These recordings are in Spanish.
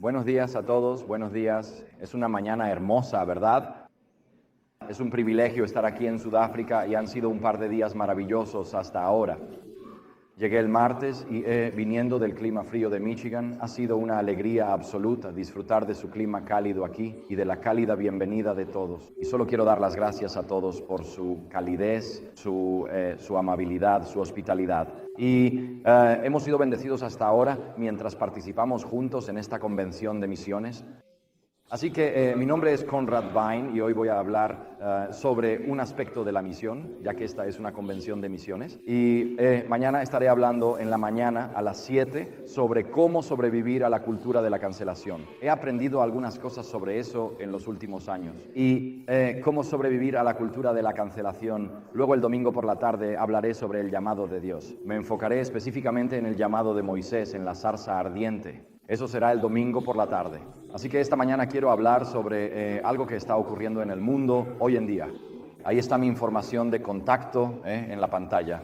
Buenos días a todos, buenos días. Es una mañana hermosa, ¿verdad? Es un privilegio estar aquí en Sudáfrica y han sido un par de días maravillosos hasta ahora. Llegué el martes y viniendo del clima frío de Michigan, ha sido una alegría absoluta disfrutar de su clima cálido aquí y de la cálida bienvenida de todos. Y solo quiero dar las gracias a todos por su calidez, su amabilidad, su hospitalidad. Y hemos sido bendecidos hasta ahora mientras participamos juntos en esta convención de misiones. Así que mi nombre es Conrad Vine y hoy voy a hablar sobre un aspecto de la misión, ya que esta es una convención de misiones. Y mañana estaré hablando en la mañana a las 7 sobre cómo sobrevivir a la cultura de la cancelación. He aprendido algunas cosas sobre eso en los últimos años. Y cómo sobrevivir a la cultura de la cancelación. Luego el domingo por la tarde hablaré sobre el llamado de Dios. Me enfocaré específicamente en el llamado de Moisés en la zarza ardiente. Eso será el domingo por la tarde. Así que esta mañana quiero hablar sobre algo que está ocurriendo en el mundo hoy en día. Ahí está mi información de contacto en la pantalla.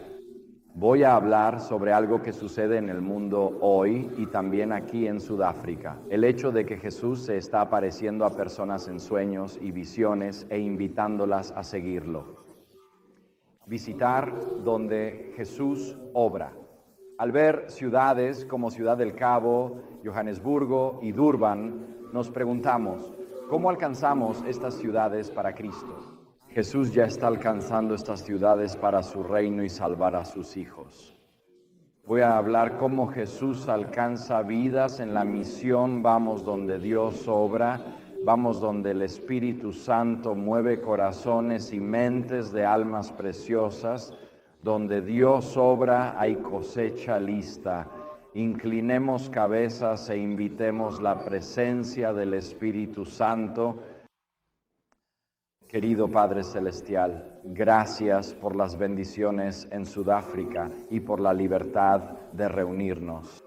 Voy a hablar sobre algo que sucede en el mundo hoy y también aquí en Sudáfrica. El hecho de que Jesús se está apareciendo a personas en sueños y visiones e invitándolas a seguirlo. Visitar donde Jesús obra. Al ver ciudades como Ciudad del Cabo, Johannesburgo y Durban, nos preguntamos, ¿cómo alcanzamos estas ciudades para Cristo? Jesús ya está alcanzando estas ciudades para su reino y salvar a sus hijos. Voy a hablar cómo Jesús alcanza vidas en la misión Vamos donde Dios obra, vamos donde el Espíritu Santo mueve corazones y mentes de almas preciosas. Donde Dios obra hay cosecha lista. Inclinemos cabezas e invitemos la presencia del Espíritu Santo. Querido Padre Celestial, gracias por las bendiciones en Sudáfrica y por la libertad de reunirnos.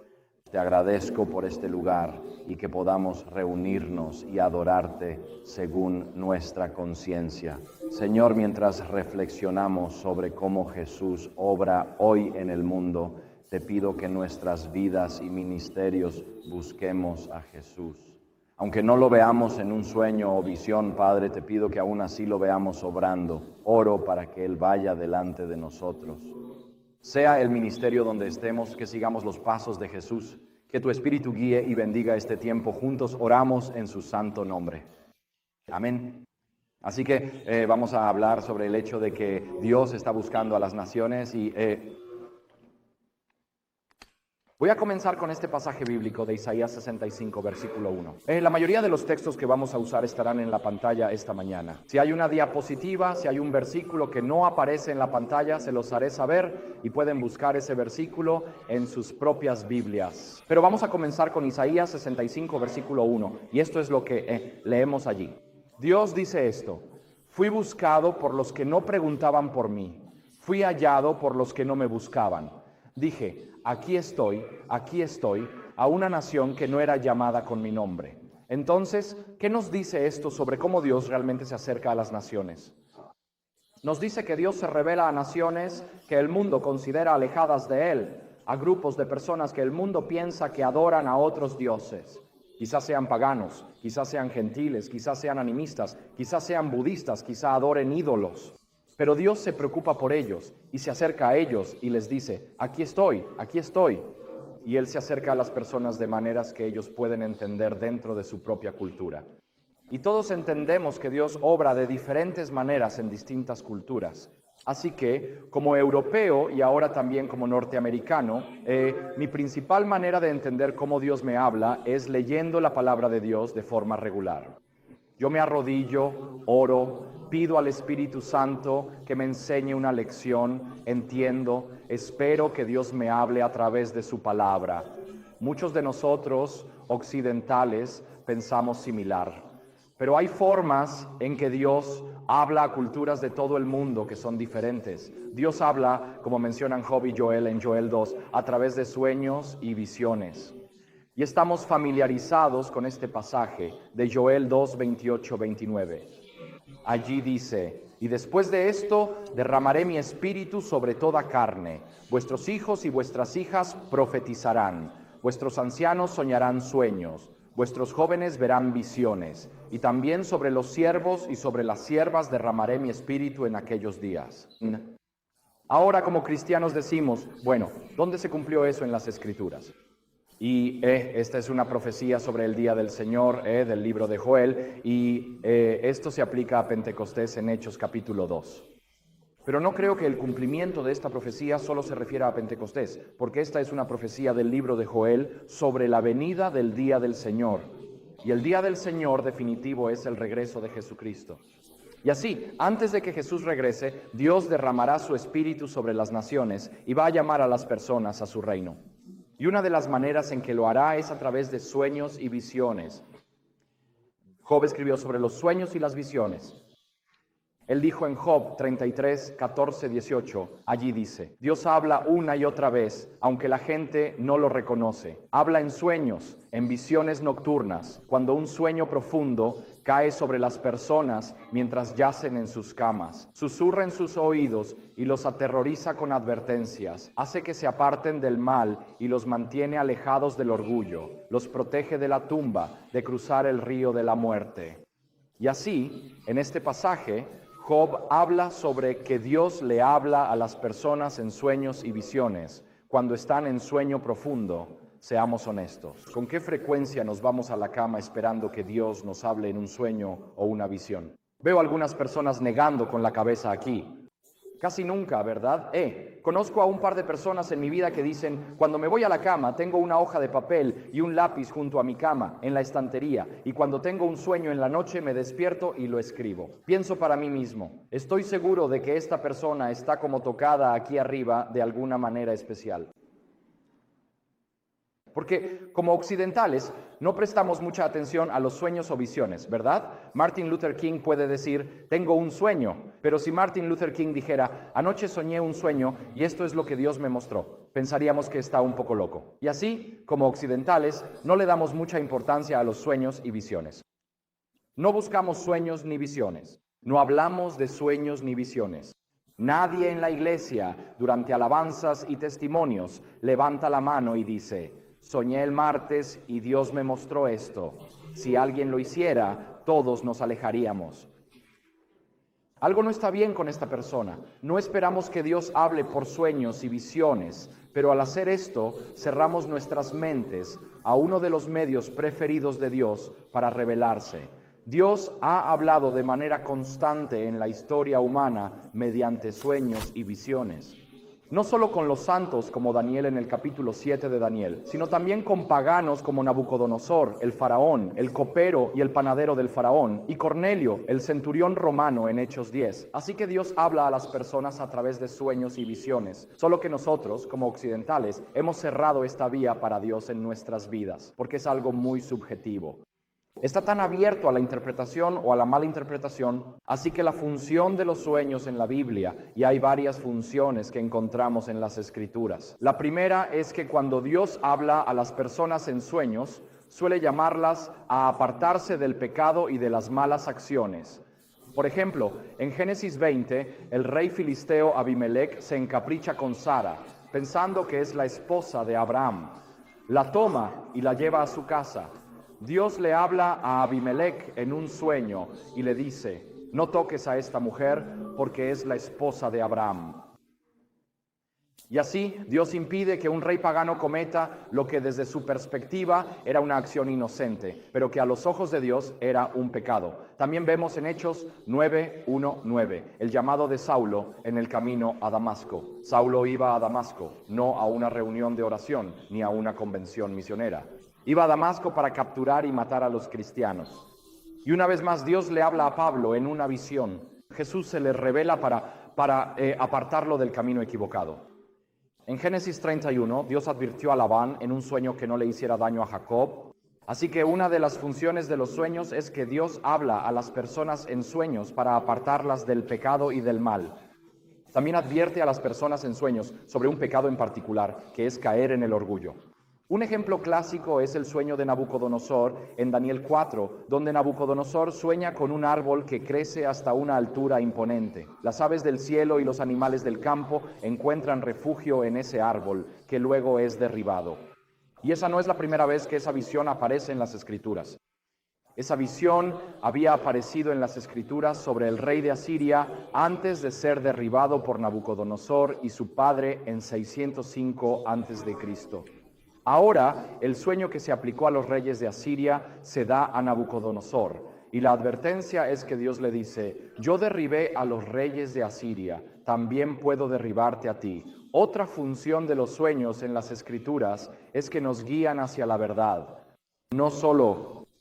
Te agradezco por este lugar y que podamos reunirnos y adorarte según nuestra conciencia. Señor, mientras reflexionamos sobre cómo Jesús obra hoy en el mundo, te pido que en nuestras vidas y ministerios busquemos a Jesús. Aunque no lo veamos en un sueño o visión, Padre, te pido que aún así lo veamos obrando. Oro para que Él vaya delante de nosotros. Sea el ministerio donde estemos, que sigamos los pasos de Jesús, que tu Espíritu guíe y bendiga este tiempo. Juntos oramos en su santo nombre. Amén. Así que vamos a hablar sobre el hecho de que Dios está buscando a las naciones y voy a comenzar con este pasaje bíblico de Isaías 65, versículo 1. La mayoría de los textos que vamos a usar estarán en la pantalla esta mañana. Si hay una diapositiva, si hay un versículo que no aparece en la pantalla, se los haré saber y pueden buscar ese versículo en sus propias Biblias. Pero vamos a comenzar con Isaías 65, versículo 1. Y esto es lo que leemos allí. Dios dice esto: fui buscado por los que no preguntaban por mí. Fui hallado por los que no me buscaban. Dije, aquí estoy, a una nación que no era llamada con mi nombre. Entonces, ¿qué nos dice esto sobre cómo Dios realmente se acerca a las naciones? Nos dice que Dios se revela a naciones que el mundo considera alejadas de Él, a grupos de personas que el mundo piensa que adoran a otros dioses. Quizás sean paganos, quizás sean gentiles, quizás sean animistas, quizás sean budistas, quizás adoren ídolos. Pero Dios se preocupa por ellos y se acerca a ellos y les dice, aquí estoy. Y Él se acerca a las personas de maneras que ellos pueden entender dentro de su propia cultura. Y todos entendemos que Dios obra de diferentes maneras en distintas culturas. Así que, como europeo y ahora también como norteamericano, mi principal manera de entender cómo Dios me habla es leyendo la palabra de Dios de forma regular. Yo me arrodillo, oro, pido al Espíritu Santo que me enseñe una lección, entiendo, espero que Dios me hable a través de su palabra. Muchos de nosotros, occidentales, pensamos similar, pero hay formas en que Dios habla a culturas de todo el mundo que son diferentes. Dios habla, como mencionan Job y Joel en Joel 2, a través de sueños y visiones. Y estamos familiarizados con este pasaje de Joel 2, 28, 29. Allí dice, y después de esto derramaré mi espíritu sobre toda carne. Vuestros hijos y vuestras hijas profetizarán. Vuestros ancianos soñarán sueños. Vuestros jóvenes verán visiones, y también sobre los siervos y sobre las siervas derramaré mi espíritu en aquellos días. Ahora como cristianos decimos, bueno, ¿dónde se cumplió eso en las Escrituras? Y esta es una profecía sobre el día del Señor, del libro de Joel, y esto se aplica a Pentecostés en Hechos capítulo 2. Pero no creo que el cumplimiento de esta profecía solo se refiera a Pentecostés, porque esta es una profecía del libro de Joel sobre la venida del día del Señor. Y el día del Señor definitivo es el regreso de Jesucristo. Y así, antes de que Jesús regrese, Dios derramará su espíritu sobre las naciones y va a llamar a las personas a su reino. Y una de las maneras en que lo hará es a través de sueños y visiones. Job escribió sobre los sueños y las visiones. Él dijo en Job 33, 14, 18, allí dice, Dios habla una y otra vez, aunque la gente no lo reconoce. Habla en sueños, en visiones nocturnas, cuando un sueño profundo cae sobre las personas mientras yacen en sus camas. Susurra en sus oídos y los aterroriza con advertencias. Hace que se aparten del mal y los mantiene alejados del orgullo. Los protege de la tumba, de cruzar el río de la muerte. Y así, en este pasaje, Job habla sobre que Dios le habla a las personas en sueños y visiones. Cuando están en sueño profundo, seamos honestos. ¿Con qué frecuencia nos vamos a la cama esperando que Dios nos hable en un sueño o una visión? Veo algunas personas negando con la cabeza aquí. Casi nunca, ¿verdad? Conozco a un par de personas en mi vida que dicen, cuando me voy a la cama, tengo una hoja de papel y un lápiz junto a mi cama, en la estantería, y cuando tengo un sueño en la noche me despierto y lo escribo. Pienso para mí mismo, estoy seguro de que esta persona está como tocada aquí arriba de alguna manera especial. Porque como occidentales no prestamos mucha atención a los sueños o visiones, ¿verdad? Martin Luther King puede decir, tengo un sueño, pero si Martin Luther King dijera, anoche soñé un sueño y esto es lo que Dios me mostró, pensaríamos que está un poco loco. Y así, como occidentales, no le damos mucha importancia a los sueños y visiones. No buscamos sueños ni visiones, no hablamos de sueños ni visiones. Nadie en la iglesia, durante alabanzas y testimonios, levanta la mano y dice, soñé el martes y Dios me mostró esto. Si alguien lo hiciera, todos nos alejaríamos. Algo no está bien con esta persona. No esperamos que Dios hable por sueños y visiones, pero al hacer esto, cerramos nuestras mentes a uno de los medios preferidos de Dios para revelarse. Dios ha hablado de manera constante en la historia humana mediante sueños y visiones. No solo con los santos como Daniel en el capítulo 7 de Daniel, sino también con paganos como Nabucodonosor, el faraón, el copero y el panadero del faraón, y Cornelio, el centurión romano en Hechos 10. Así que Dios habla a las personas a través de sueños y visiones, solo que nosotros, como occidentales, hemos cerrado esta vía para Dios en nuestras vidas, porque es algo muy subjetivo. Está tan abierto a la interpretación o a la mala interpretación, así que la función de los sueños en la Biblia, y hay varias funciones que encontramos en las Escrituras. La primera es que cuando Dios habla a las personas en sueños, suele llamarlas a apartarse del pecado y de las malas acciones. Por ejemplo, en Génesis 20, el rey filisteo Abimelech se encapricha con Sara, pensando que es la esposa de Abraham. La toma y la lleva a su casa. Dios le habla a Abimelech en un sueño y le dice, no toques a esta mujer porque es la esposa de Abraham. Y así Dios impide que un rey pagano cometa lo que desde su perspectiva era una acción inocente, pero que a los ojos de Dios era un pecado. También vemos en Hechos 9:1-9, el llamado de Saulo en el camino a Damasco. Saulo iba a Damasco, no a una reunión de oración ni a una convención misionera. Iba a Damasco para capturar y matar a los cristianos. Y una vez más Dios le habla a Pablo en una visión. Jesús se le revela para apartarlo del camino equivocado. En Génesis 31, Dios advirtió a Labán en un sueño que no le hiciera daño a Jacob. Así que una de las funciones de los sueños es que Dios habla a las personas en sueños para apartarlas del pecado y del mal. También advierte a las personas en sueños sobre un pecado en particular, que es caer en el orgullo. Un ejemplo clásico es el sueño de Nabucodonosor en Daniel 4, donde Nabucodonosor sueña con un árbol que crece hasta una altura imponente. Las aves del cielo y los animales del campo encuentran refugio en ese árbol, que luego es derribado. Y esa no es la primera vez que esa visión aparece en las Escrituras. Esa visión había aparecido en las Escrituras sobre el rey de Asiria antes de ser derribado por Nabucodonosor y su padre en 605 a.C. Ahora, el sueño que se aplicó a los reyes de Asiria se da a Nabucodonosor. Y la advertencia es que Dios le dice: yo derribé a los reyes de Asiria, también puedo derribarte a ti. Otra función de los sueños en las Escrituras es que nos guían hacia la verdad.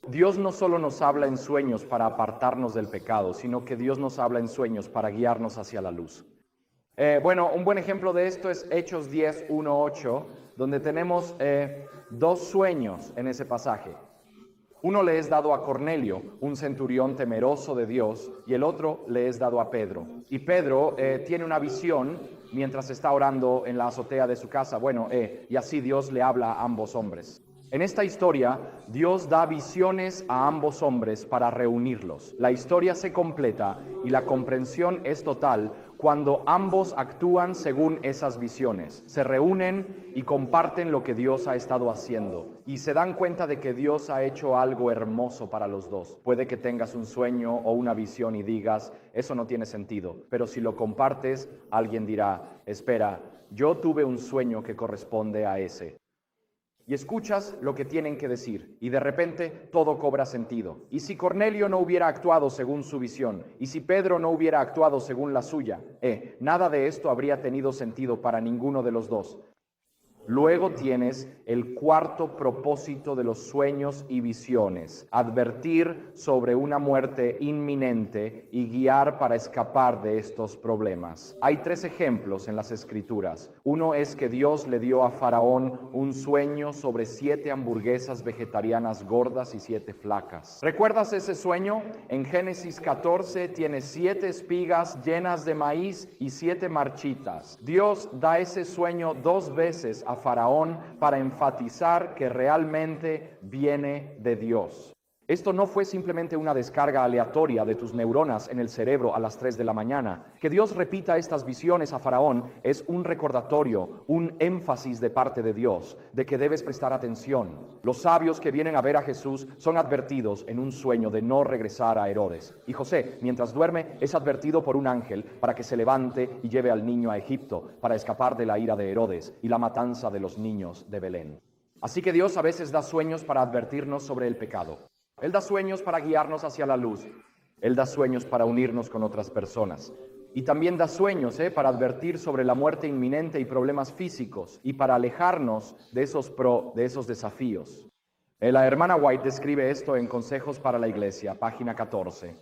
Dios no solo nos habla en sueños para apartarnos del pecado, sino que Dios nos habla en sueños para guiarnos hacia la luz. Un buen ejemplo de esto es Hechos 10, 1, 8, donde tenemos dos sueños en ese pasaje. Uno le es dado a Cornelio, un centurión temeroso de Dios, y el otro le es dado a Pedro. Y Pedro tiene una visión mientras está orando en la azotea de su casa. Y así Dios le habla a ambos hombres. En esta historia, Dios da visiones a ambos hombres para reunirlos. La historia se completa y la comprensión es total cuando ambos actúan según esas visiones. Se reúnen y comparten lo que Dios ha estado haciendo y se dan cuenta de que Dios ha hecho algo hermoso para los dos. Puede que tengas un sueño o una visión y digas: eso no tiene sentido. Pero si lo compartes, alguien dirá: espera, yo tuve un sueño que corresponde a ese. Y escuchas lo que tienen que decir, y de repente todo cobra sentido. Y si Cornelio no hubiera actuado según su visión, y si Pedro no hubiera actuado según la suya, nada de esto habría tenido sentido para ninguno de los dos. Luego tienes el cuarto propósito de los sueños y visiones: advertir sobre una muerte inminente y guiar para escapar de estos problemas. Hay 3 ejemplos en las Escrituras. Uno es que Dios le dio a Faraón un sueño sobre 7 hamburguesas vegetarianas gordas y 7 flacas. ¿Recuerdas ese sueño? En Génesis 14 tiene 7 espigas llenas de maíz y 7 marchitas. Dios da ese sueño 2 veces a Faraón para enfatizar que realmente viene de Dios. Esto no fue simplemente una descarga aleatoria de tus neuronas en el cerebro a las 3 de la mañana. Que Dios repita estas visiones a Faraón es un recordatorio, un énfasis de parte de Dios, de que debes prestar atención. Los sabios que vienen a ver a Jesús son advertidos en un sueño de no regresar a Herodes. Y José, mientras duerme, es advertido por un ángel para que se levante y lleve al niño a Egipto, para escapar de la ira de Herodes y la matanza de los niños de Belén. Así que Dios a veces da sueños para advertirnos sobre el pecado. Él da sueños para guiarnos hacia la luz. Él da sueños para unirnos con otras personas. Y también da sueños para advertir sobre la muerte inminente y problemas físicos y para alejarnos de esos desafíos. La hermana White describe esto en Consejos para la Iglesia, página 14.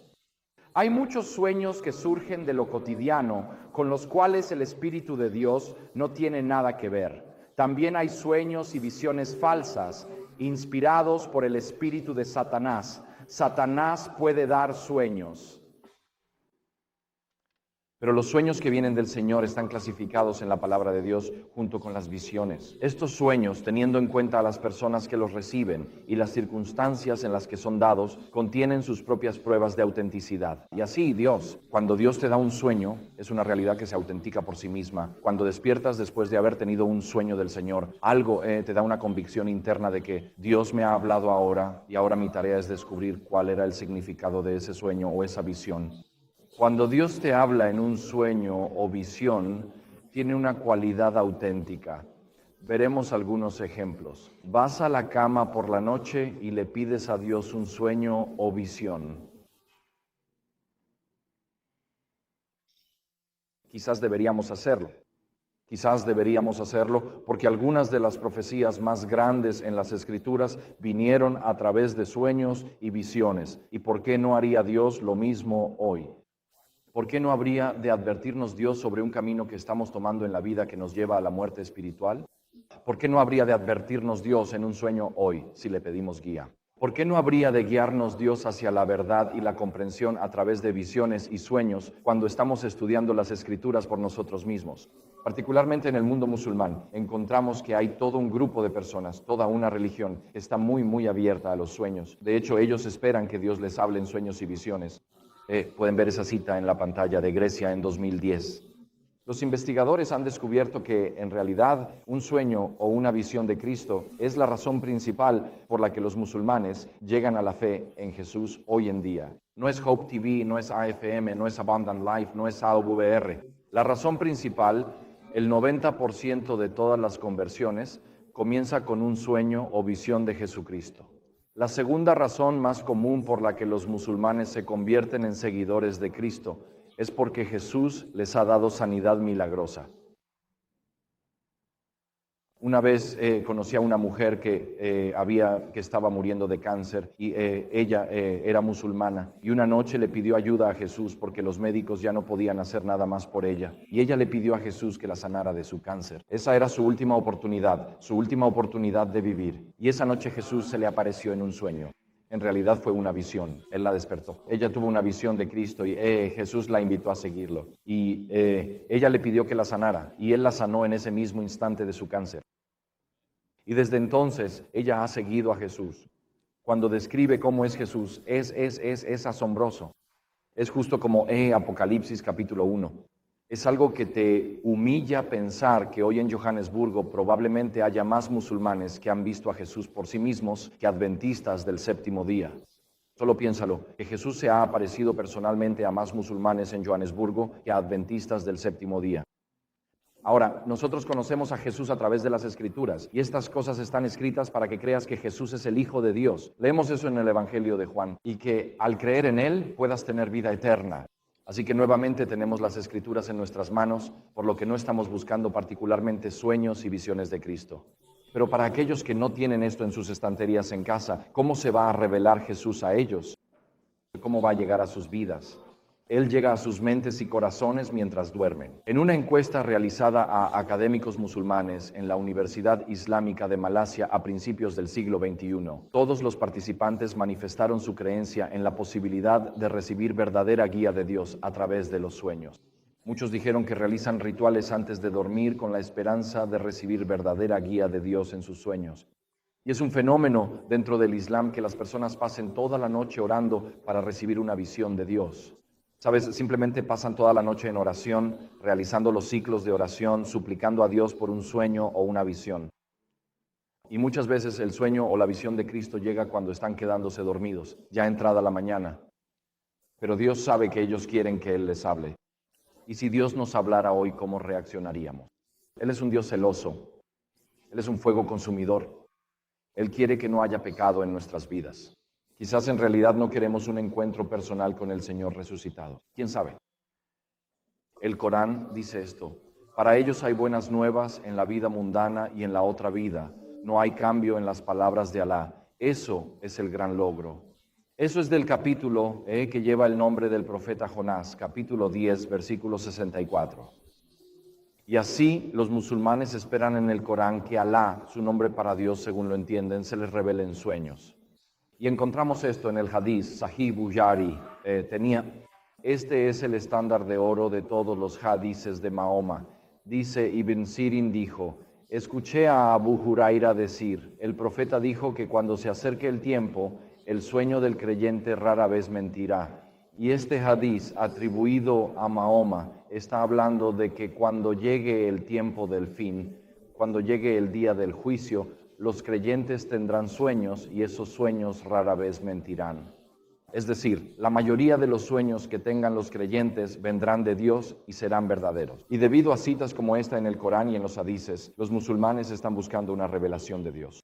Hay muchos sueños que surgen de lo cotidiano, con los cuales el Espíritu de Dios no tiene nada que ver. También hay sueños y visiones falsas, inspirados por el espíritu de Satanás. Satanás puede dar sueños. Pero los sueños que vienen del Señor están clasificados en la palabra de Dios junto con las visiones. Estos sueños, teniendo en cuenta a las personas que los reciben y las circunstancias en las que son dados, contienen sus propias pruebas de autenticidad. Y así cuando Dios te da un sueño, es una realidad que se autentica por sí misma. Cuando despiertas después de haber tenido un sueño del Señor, algo te da una convicción interna de que Dios me ha hablado ahora y ahora mi tarea es descubrir cuál era el significado de ese sueño o esa visión. Cuando Dios te habla en un sueño o visión, tiene una cualidad auténtica. Veremos algunos ejemplos. Vas a la cama por la noche y le pides a Dios un sueño o visión. Quizás deberíamos hacerlo. Quizás deberíamos hacerlo porque algunas de las profecías más grandes en las Escrituras vinieron a través de sueños y visiones. ¿Y por qué no haría Dios lo mismo hoy? ¿Por qué no habría de advertirnos Dios sobre un camino que estamos tomando en la vida que nos lleva a la muerte espiritual? ¿Por qué no habría de advertirnos Dios en un sueño hoy si le pedimos guía? ¿Por qué no habría de guiarnos Dios hacia la verdad y la comprensión a través de visiones y sueños cuando estamos estudiando las Escrituras por nosotros mismos? Particularmente en el mundo musulmán, encontramos que hay todo un grupo de personas, toda una religión que está muy abierta a los sueños. De hecho, ellos esperan que Dios les hable en sueños y visiones. Pueden ver esa cita en la pantalla de Grecia en 2010. Los investigadores han descubierto que, en realidad, un sueño o una visión de Cristo es la razón principal por la que los musulmanes llegan a la fe en Jesús hoy en día. No es Hope TV, no es AFM, no es Abundant Life, no es AWR. La razón principal, el 90% de todas las conversiones, comienza con un sueño o visión de Jesucristo. La segunda razón más común por la que los musulmanes se convierten en seguidores de Cristo es porque Jesús les ha dado sanidad milagrosa. Una vez conocí a una mujer que estaba muriendo de cáncer y ella era musulmana, y una noche le pidió ayuda a Jesús porque los médicos ya no podían hacer nada más por ella, y ella le pidió a Jesús que la sanara de su cáncer. Esa era su última oportunidad de vivir, y esa noche Jesús se le apareció en un sueño. En realidad fue una visión, Él la despertó. Ella tuvo una visión de Cristo y Jesús la invitó a seguirlo. Y ella le pidió que la sanara y Él la sanó en ese mismo instante de su cáncer. Y desde entonces ella ha seguido a Jesús. Cuando describe cómo es Jesús, es asombroso. Es justo como Apocalipsis capítulo 1. Es algo que te humilla pensar que hoy en Johannesburgo probablemente haya más musulmanes que han visto a Jesús por sí mismos que adventistas del séptimo día. Solo piénsalo, que Jesús se ha aparecido personalmente a más musulmanes en Johannesburgo que a adventistas del séptimo día. Ahora, nosotros conocemos a Jesús a través de las Escrituras y estas cosas están escritas para que creas que Jesús es el Hijo de Dios. Leemos eso en el Evangelio de Juan y que al creer en Él puedas tener vida eterna. Así que nuevamente tenemos las Escrituras en nuestras manos, por lo que no estamos buscando particularmente sueños y visiones de Cristo. Pero para aquellos que no tienen esto en sus estanterías en casa, ¿cómo se va a revelar Jesús a ellos? ¿Cómo va a llegar a sus vidas? Él llega a sus mentes y corazones mientras duermen. En una encuesta realizada a académicos musulmanes en la Universidad Islámica de Malasia a principios del siglo XXI, todos los participantes manifestaron su creencia en la posibilidad de recibir verdadera guía de Dios a través de los sueños. Muchos dijeron que realizan rituales antes de dormir con la esperanza de recibir verdadera guía de Dios en sus sueños. Y es un fenómeno dentro del Islam que las personas pasen toda la noche orando para recibir una visión de Dios. ¿Sabes? Simplemente pasan toda la noche en oración, realizando los ciclos de oración, suplicando a Dios por un sueño o una visión. Y muchas veces el sueño o la visión de Cristo llega cuando están quedándose dormidos, ya entrada la mañana. Pero Dios sabe que ellos quieren que Él les hable. Y si Dios nos hablara hoy, ¿cómo reaccionaríamos? Él es un Dios celoso. Él es un fuego consumidor. Él quiere que no haya pecado en nuestras vidas. Quizás en realidad no queremos un encuentro personal con el Señor resucitado. ¿Quién sabe? El Corán dice esto: para ellos hay buenas nuevas en la vida mundana y en la otra vida. No hay cambio en las palabras de Alá. Eso es el gran logro. Eso es del capítulo que lleva el nombre del profeta Jonás, capítulo 10, versículo 64. Y así los musulmanes esperan en el Corán que Alá, su nombre para Dios según lo entienden, se les revele en sueños. Y encontramos esto en el Hadith, Sahih Bukhari, este es el estándar de oro de todos los hadices de Mahoma. Dice, Ibn Sirin dijo, escuché a Abu Huraira decir, el profeta dijo que cuando se acerque el tiempo, el sueño del creyente rara vez mentirá. Y este hadiz atribuido a Mahoma está hablando de que cuando llegue el tiempo del fin, cuando llegue el día del juicio, los creyentes tendrán sueños y esos sueños rara vez mentirán. Es decir, la mayoría de los sueños que tengan los creyentes vendrán de Dios y serán verdaderos. Y debido a citas como esta en el Corán y en los hadices, los musulmanes están buscando una revelación de Dios.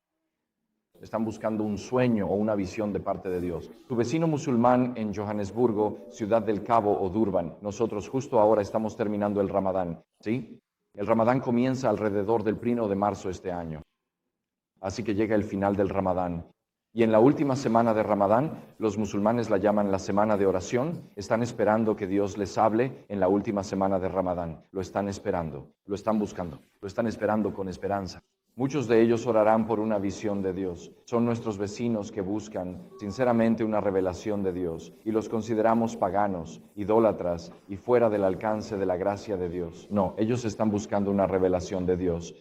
Están buscando un sueño o una visión de parte de Dios. Tu vecino musulmán en Johannesburgo, Ciudad del Cabo o Durban, nosotros justo ahora estamos terminando el Ramadán, ¿sí? El Ramadán comienza alrededor del 1 de marzo este año. Así que llega el final del Ramadán. Y en la última semana de Ramadán, los musulmanes la llaman la semana de oración. Están esperando que Dios les hable en la última semana de Ramadán. Lo están esperando, lo están buscando, lo están esperando con esperanza. Muchos de ellos orarán por una visión de Dios. Son nuestros vecinos que buscan sinceramente una revelación de Dios y los consideramos paganos, idólatras y fuera del alcance de la gracia de Dios. No, ellos están buscando una revelación de Dios.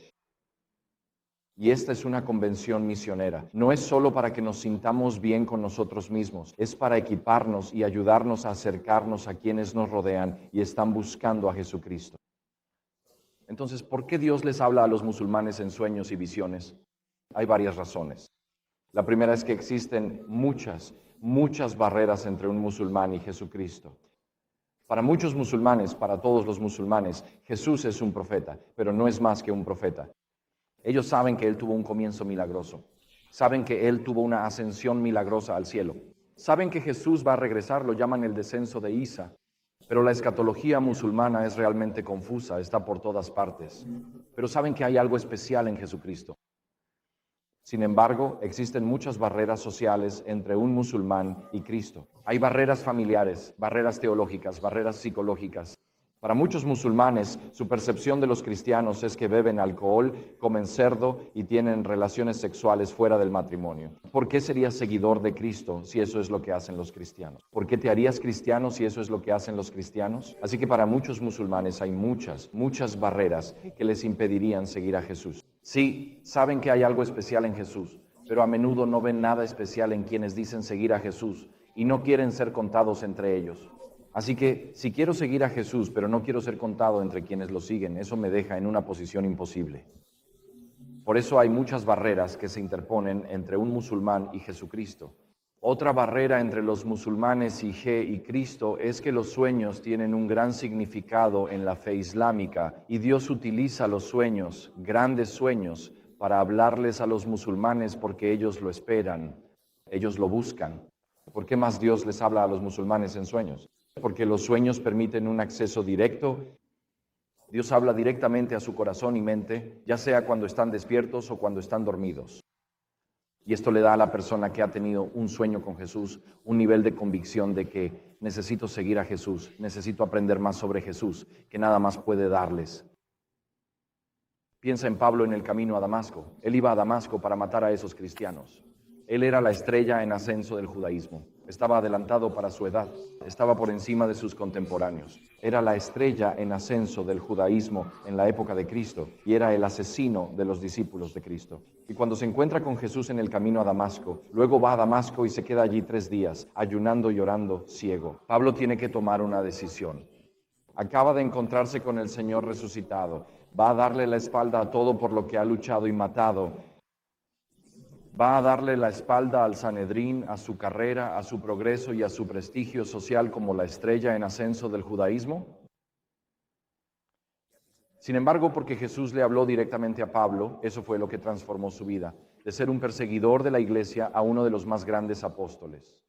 Y esta es una convención misionera. No es solo para que nos sintamos bien con nosotros mismos, es para equiparnos y ayudarnos a acercarnos a quienes nos rodean y están buscando a Jesucristo. Entonces, ¿por qué Dios les habla a los musulmanes en sueños y visiones? Hay varias razones. La primera es que existen muchas barreras entre un musulmán y Jesucristo. Para muchos musulmanes, para todos los musulmanes, Jesús es un profeta, pero no es más que un profeta. Ellos saben que Él tuvo un comienzo milagroso. Saben que Él tuvo una ascensión milagrosa al cielo. Saben que Jesús va a regresar, lo llaman el descenso de Isa. Pero la escatología musulmana es realmente confusa, está por todas partes. Pero saben que hay algo especial en Jesucristo. Sin embargo, existen muchas barreras sociales entre un musulmán y Cristo. Hay barreras familiares, barreras teológicas, barreras psicológicas. Para muchos musulmanes, su percepción de los cristianos es que beben alcohol, comen cerdo y tienen relaciones sexuales fuera del matrimonio. ¿Por qué serías seguidor de Cristo si eso es lo que hacen los cristianos? ¿Por qué te harías cristiano si eso es lo que hacen los cristianos? Así que para muchos musulmanes hay muchas barreras que les impedirían seguir a Jesús. Sí, saben que hay algo especial en Jesús, pero a menudo no ven nada especial en quienes dicen seguir a Jesús y no quieren ser contados entre ellos. Así que si quiero seguir a Jesús, pero no quiero ser contado entre quienes lo siguen, eso me deja en una posición imposible. Por eso hay muchas barreras que se interponen entre un musulmán y Jesucristo. Otra barrera entre los musulmanes y Cristo es que los sueños tienen un gran significado en la fe islámica y Dios utiliza los sueños, grandes sueños, para hablarles a los musulmanes porque ellos lo esperan, ellos lo buscan. ¿Por qué más Dios les habla a los musulmanes en sueños? Porque los sueños permiten un acceso directo. Dios habla directamente a su corazón y mente, ya sea cuando están despiertos o cuando están dormidos. Y esto le da a la persona que ha tenido un sueño con Jesús un nivel de convicción de que necesito seguir a Jesús, necesito aprender más sobre Jesús, que nada más puede darles. Piensa en Pablo en el camino a Damasco. Él iba a Damasco para matar a esos cristianos. Él era la estrella en ascenso del judaísmo. Estaba adelantado para su edad. Estaba por encima de sus contemporáneos. Era la estrella en ascenso del judaísmo en la época de Cristo y era el asesino de los discípulos de Cristo. Y cuando se encuentra con Jesús en el camino a Damasco, luego va a Damasco y se queda allí 3 días, ayunando y orando, ciego. Pablo tiene que tomar una decisión. Acaba de encontrarse con el Señor resucitado. Va a darle la espalda a todo por lo que ha luchado y matado. Va a darle la espalda al Sanedrín, a su carrera, a su progreso y a su prestigio social como la estrella en ascenso del judaísmo. Sin embargo, porque Jesús le habló directamente a Pablo, eso fue lo que transformó su vida, de ser un perseguidor de la iglesia a uno de los más grandes apóstoles.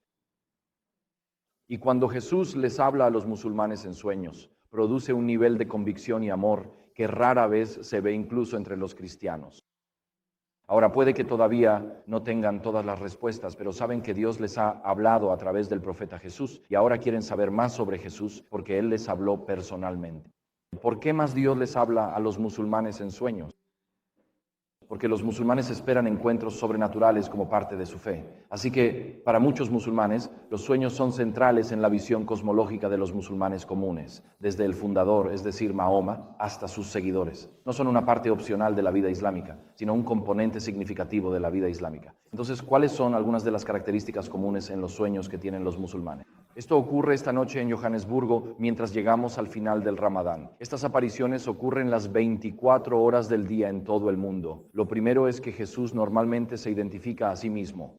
Y cuando Jesús les habla a los musulmanes en sueños, produce un nivel de convicción y amor que rara vez se ve incluso entre los cristianos. Ahora, puede que todavía no tengan todas las respuestas, pero saben que Dios les ha hablado a través del profeta Jesús y ahora quieren saber más sobre Jesús porque Él les habló personalmente. ¿Por qué más Dios les habla a los musulmanes en sueños? Porque los musulmanes esperan encuentros sobrenaturales como parte de su fe. Así que para muchos musulmanes, los sueños son centrales en la visión cosmológica de los musulmanes comunes, desde el fundador, es decir, Mahoma, hasta sus seguidores. No son una parte opcional de la vida islámica, sino un componente significativo de la vida islámica. Entonces, ¿cuáles son algunas de las características comunes en los sueños que tienen los musulmanes? Esto ocurre esta noche en Johannesburgo mientras llegamos al final del Ramadán. Estas apariciones ocurren las 24 horas del día en todo el mundo. Lo primero es que Jesús normalmente se identifica a sí mismo.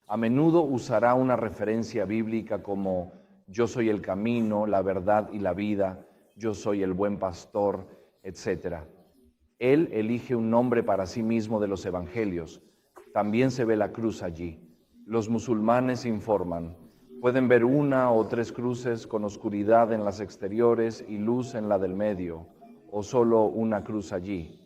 A menudo usará una referencia bíblica como yo soy el camino, la verdad y la vida, yo soy el buen pastor, etc. Él elige un nombre para sí mismo de los evangelios. También se ve la cruz allí. Los musulmanes informan. Pueden ver 1 o 3 cruces con oscuridad en las exteriores y luz en la del medio, o solo una cruz allí.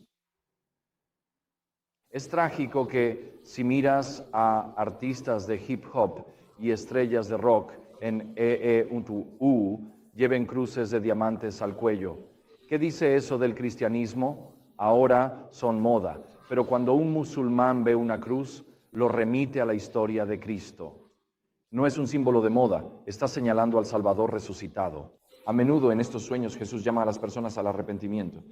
Es trágico que si miras a artistas de hip hop y estrellas de rock en lleven cruces de diamantes al cuello. ¿Qué dice eso del cristianismo? Ahora son moda, pero cuando un musulmán ve una cruz, lo remite a la historia de Cristo. No es un símbolo de moda, está señalando al Salvador resucitado. A menudo en estos sueños Jesús llama a las personas al arrepentimiento.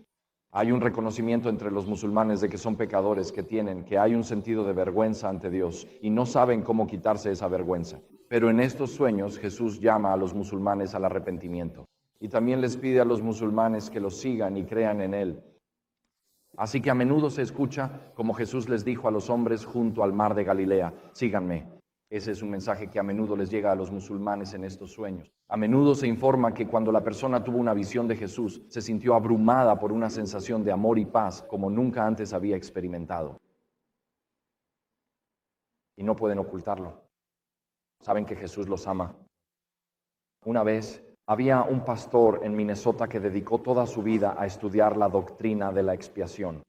Hay un reconocimiento entre los musulmanes de que son pecadores, que hay un sentido de vergüenza ante Dios y no saben cómo quitarse esa vergüenza. Pero en estos sueños Jesús llama a los musulmanes al arrepentimiento. Y también les pide a los musulmanes que lo sigan y crean en él. Así que a menudo se escucha como Jesús les dijo a los hombres junto al mar de Galilea: síganme. Ese es un mensaje que a menudo les llega a los musulmanes en estos sueños. A menudo se informa que cuando la persona tuvo una visión de Jesús, se sintió abrumada por una sensación de amor y paz como nunca antes había experimentado. Y no pueden ocultarlo. Saben que Jesús los ama. Una vez había un pastor en Minnesota que dedicó toda su vida a estudiar la doctrina de la expiación.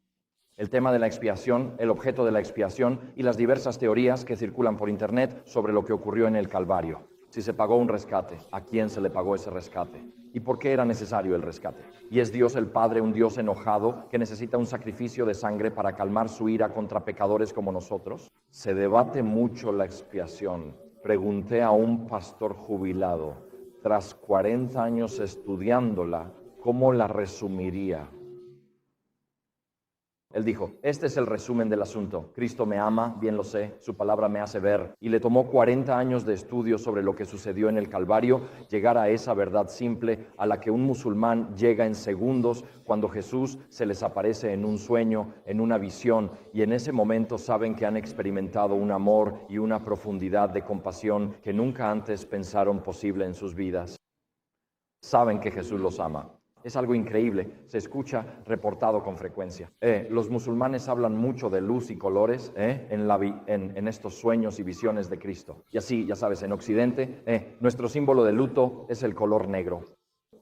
El tema de la expiación, el objeto de la expiación y las diversas teorías que circulan por internet sobre lo que ocurrió en el Calvario. Si se pagó un rescate, ¿a quién se le pagó ese rescate? ¿Y por qué era necesario el rescate? ¿Y es Dios el Padre un Dios enojado que necesita un sacrificio de sangre para calmar su ira contra pecadores como nosotros? Se debate mucho la expiación. Pregunté a un pastor jubilado, tras 40 años estudiándola, ¿cómo la resumiría? Él dijo: este es el resumen del asunto. Cristo me ama, bien lo sé, su palabra me hace ver. Y le tomó 40 años de estudio sobre lo que sucedió en el Calvario, llegar a esa verdad simple a la que un musulmán llega en segundos cuando Jesús se les aparece en un sueño, en una visión, y en ese momento saben que han experimentado un amor y una profundidad de compasión que nunca antes pensaron posible en sus vidas. Saben que Jesús los ama. Es algo increíble, se escucha reportado con frecuencia. Los musulmanes hablan mucho de luz y colores en estos sueños y visiones de Cristo. Y así, ya sabes, en Occidente, nuestro símbolo de luto es el color negro.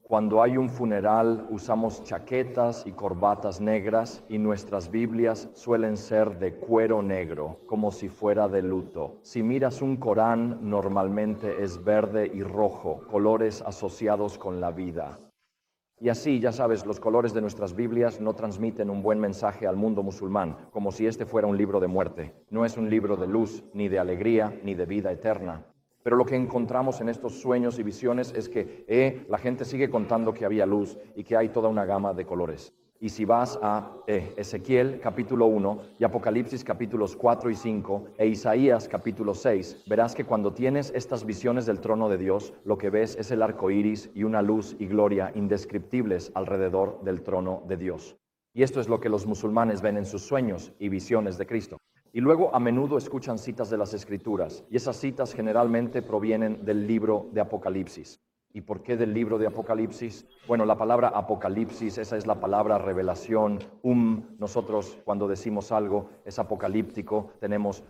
Cuando hay un funeral usamos chaquetas y corbatas negras y nuestras Biblias suelen ser de cuero negro, como si fuera de luto. Si miras un Corán, normalmente es verde y rojo, colores asociados con la vida. Y así, ya sabes, los colores de nuestras Biblias no transmiten un buen mensaje al mundo musulmán, como si este fuera un libro de muerte. No es un libro de luz, ni de alegría, ni de vida eterna. Pero lo que encontramos en estos sueños y visiones es que la gente sigue contando que había luz y que hay toda una gama de colores. Y si vas a Ezequiel capítulo 1 y Apocalipsis capítulos 4 y 5 e Isaías capítulo 6, verás que cuando tienes estas visiones del trono de Dios, lo que ves es el arco iris y una luz y gloria indescriptibles alrededor del trono de Dios. Y esto es lo que los musulmanes ven en sus sueños y visiones de Cristo. Y luego a menudo escuchan citas de las Escrituras, y esas citas generalmente provienen del libro de Apocalipsis. ¿Y por qué del libro de Apocalipsis? Bueno, la palabra Apocalipsis, esa es la palabra revelación. Nosotros cuando decimos algo es apocalíptico, tenemos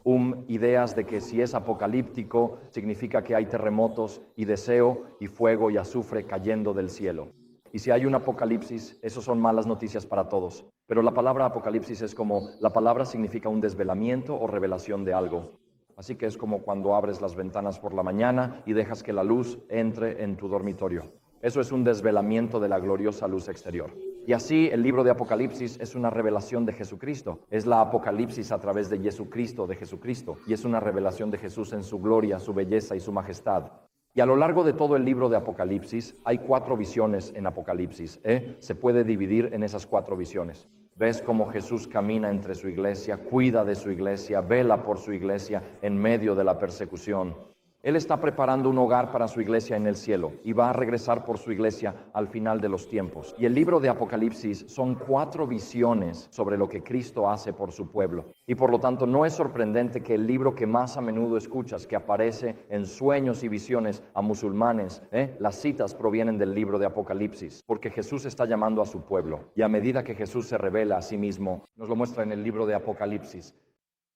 ideas de que si es apocalíptico significa que hay terremotos y deseo y fuego y azufre cayendo del cielo. Y si hay un apocalipsis, eso son malas noticias para todos. Pero la palabra apocalipsis es como, la palabra significa un desvelamiento o revelación de algo. Así que es como cuando abres las ventanas por la mañana y dejas que la luz entre en tu dormitorio. Eso es un desvelamiento de la gloriosa luz exterior. Y así el libro de Apocalipsis es una revelación de Jesucristo. Es la Apocalipsis a través de Jesucristo, y es una revelación de Jesús en su gloria, su belleza y su majestad. Y a lo largo de todo el libro de Apocalipsis hay 4 visiones en Apocalipsis. Se puede dividir en esas 4 visiones. Ves cómo Jesús camina entre su iglesia, cuida de su iglesia, vela por su iglesia en medio de la persecución. Él está preparando un hogar para su iglesia en el cielo y va a regresar por su iglesia al final de los tiempos. Y el libro de Apocalipsis son 4 visiones sobre lo que Cristo hace por su pueblo. Y por lo tanto no es sorprendente que el libro que más a menudo escuchas, que aparece en sueños y visiones a musulmanes, las citas provienen del libro de Apocalipsis, porque Jesús está llamando a su pueblo. Y a medida que Jesús se revela a sí mismo, nos lo muestra en el libro de Apocalipsis.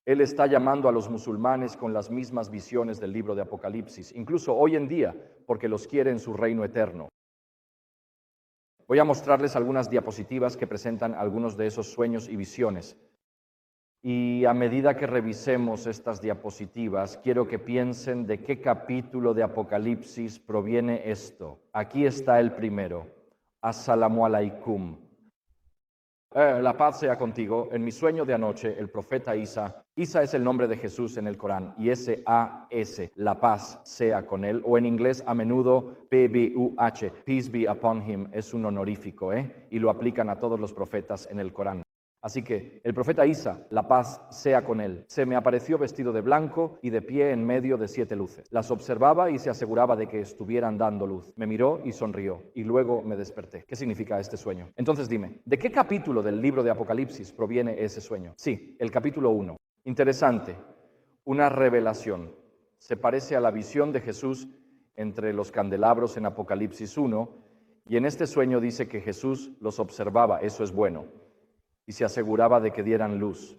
Él está llamando a los musulmanes con las mismas visiones del libro de Apocalipsis, incluso hoy en día, porque los quiere en su reino eterno. Voy a mostrarles algunas diapositivas que presentan algunos de esos sueños y visiones. Y a medida que revisemos estas diapositivas, quiero que piensen de qué capítulo de Apocalipsis proviene esto. Aquí está el primero. As-salamu alaikum. La paz sea contigo. En mi sueño de anoche, el profeta Isa es el nombre de Jesús en el Corán, y S-A-S, la paz sea con él, o en inglés a menudo P-B-U-H, peace be upon him, es un honorífico, y lo aplican a todos los profetas en el Corán. Así que el profeta Isa, la paz sea con él, se me apareció vestido de blanco y de pie en medio de 7 luces. Las observaba y se aseguraba de que estuvieran dando luz. Me miró y sonrió, y luego me desperté. ¿Qué significa este sueño? Entonces dime, ¿de qué capítulo del libro de Apocalipsis proviene ese sueño? Sí, el capítulo 1. Interesante, una revelación. Se parece a la visión de Jesús entre los candelabros en Apocalipsis 1, y en este sueño dice que Jesús los observaba, eso es bueno, y se aseguraba de que dieran luz.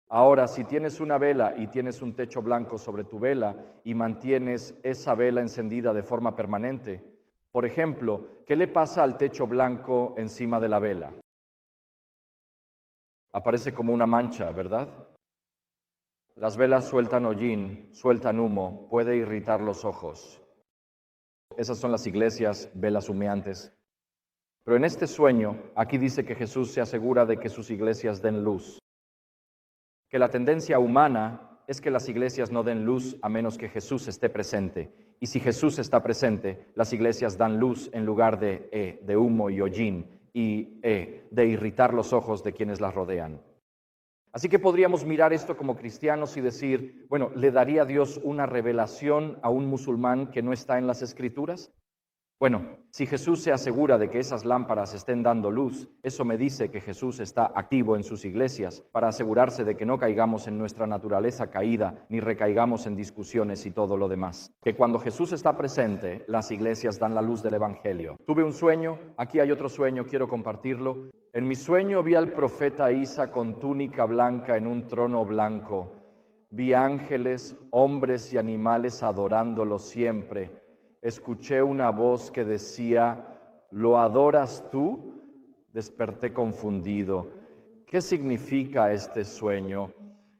Ahora, si tienes una vela y tienes un techo blanco sobre tu vela y mantienes esa vela encendida de forma permanente, por ejemplo, ¿qué le pasa al techo blanco encima de la vela? Aparece como una mancha, ¿verdad? Las velas sueltan hollín, sueltan humo, puede irritar los ojos. Esas son las iglesias, velas humeantes. Pero en este sueño, aquí dice que Jesús se asegura de que sus iglesias den luz. Que la tendencia humana es que las iglesias no den luz a menos que Jesús esté presente. Y si Jesús está presente, las iglesias dan luz en lugar de humo y hollín y de irritar los ojos de quienes las rodean. Así que podríamos mirar esto como cristianos y decir, bueno, ¿le daría Dios una revelación a un musulmán que no está en las Escrituras? Bueno, si Jesús se asegura de que esas lámparas estén dando luz, eso me dice que Jesús está activo en sus iglesias para asegurarse de que no caigamos en nuestra naturaleza caída, ni recaigamos en discusiones y todo lo demás. Que cuando Jesús está presente, las iglesias dan la luz del Evangelio. Tuve un sueño, aquí hay otro sueño, quiero compartirlo. En mi sueño vi al profeta Isa con túnica blanca en un trono blanco. Vi ángeles, hombres y animales adorándolo siempre. Escuché una voz que decía, ¿lo adoras tú? Desperté confundido. ¿Qué significa este sueño?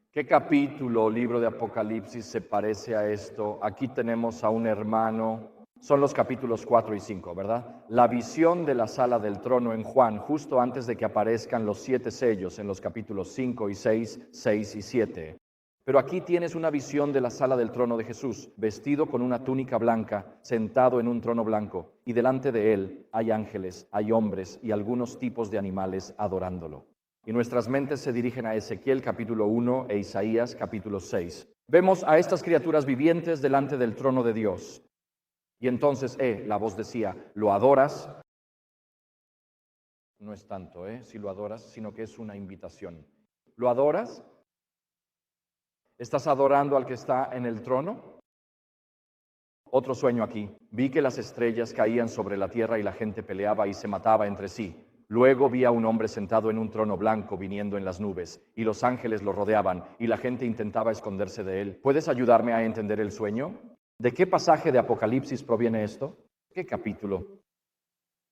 ¿Qué capítulo o libro de Apocalipsis se parece a esto? Aquí tenemos a un hermano. Son los capítulos 4 y 5, ¿verdad? La visión de la sala del trono en Juan, justo antes de que aparezcan los 7 sellos en los capítulos 5 y 6, 6 y 7. Pero aquí tienes una visión de la sala del trono de Jesús, vestido con una túnica blanca, sentado en un trono blanco, y delante de él hay ángeles, hay hombres y algunos tipos de animales adorándolo. Y nuestras mentes se dirigen a Ezequiel capítulo 1 e Isaías capítulo 6. Vemos a estas criaturas vivientes delante del trono de Dios. Y entonces, la voz decía, ¿lo adoras? No es tanto, si lo adoras, sino que es una invitación. ¿Lo adoras? ¿Estás adorando al que está en el trono? Otro sueño aquí. Vi que las estrellas caían sobre la tierra y la gente peleaba y se mataba entre sí. Luego vi a un hombre sentado en un trono blanco viniendo en las nubes, y los ángeles lo rodeaban, y la gente intentaba esconderse de él. ¿Puedes ayudarme a entender el sueño? ¿De qué pasaje de Apocalipsis proviene esto? ¿Qué capítulo?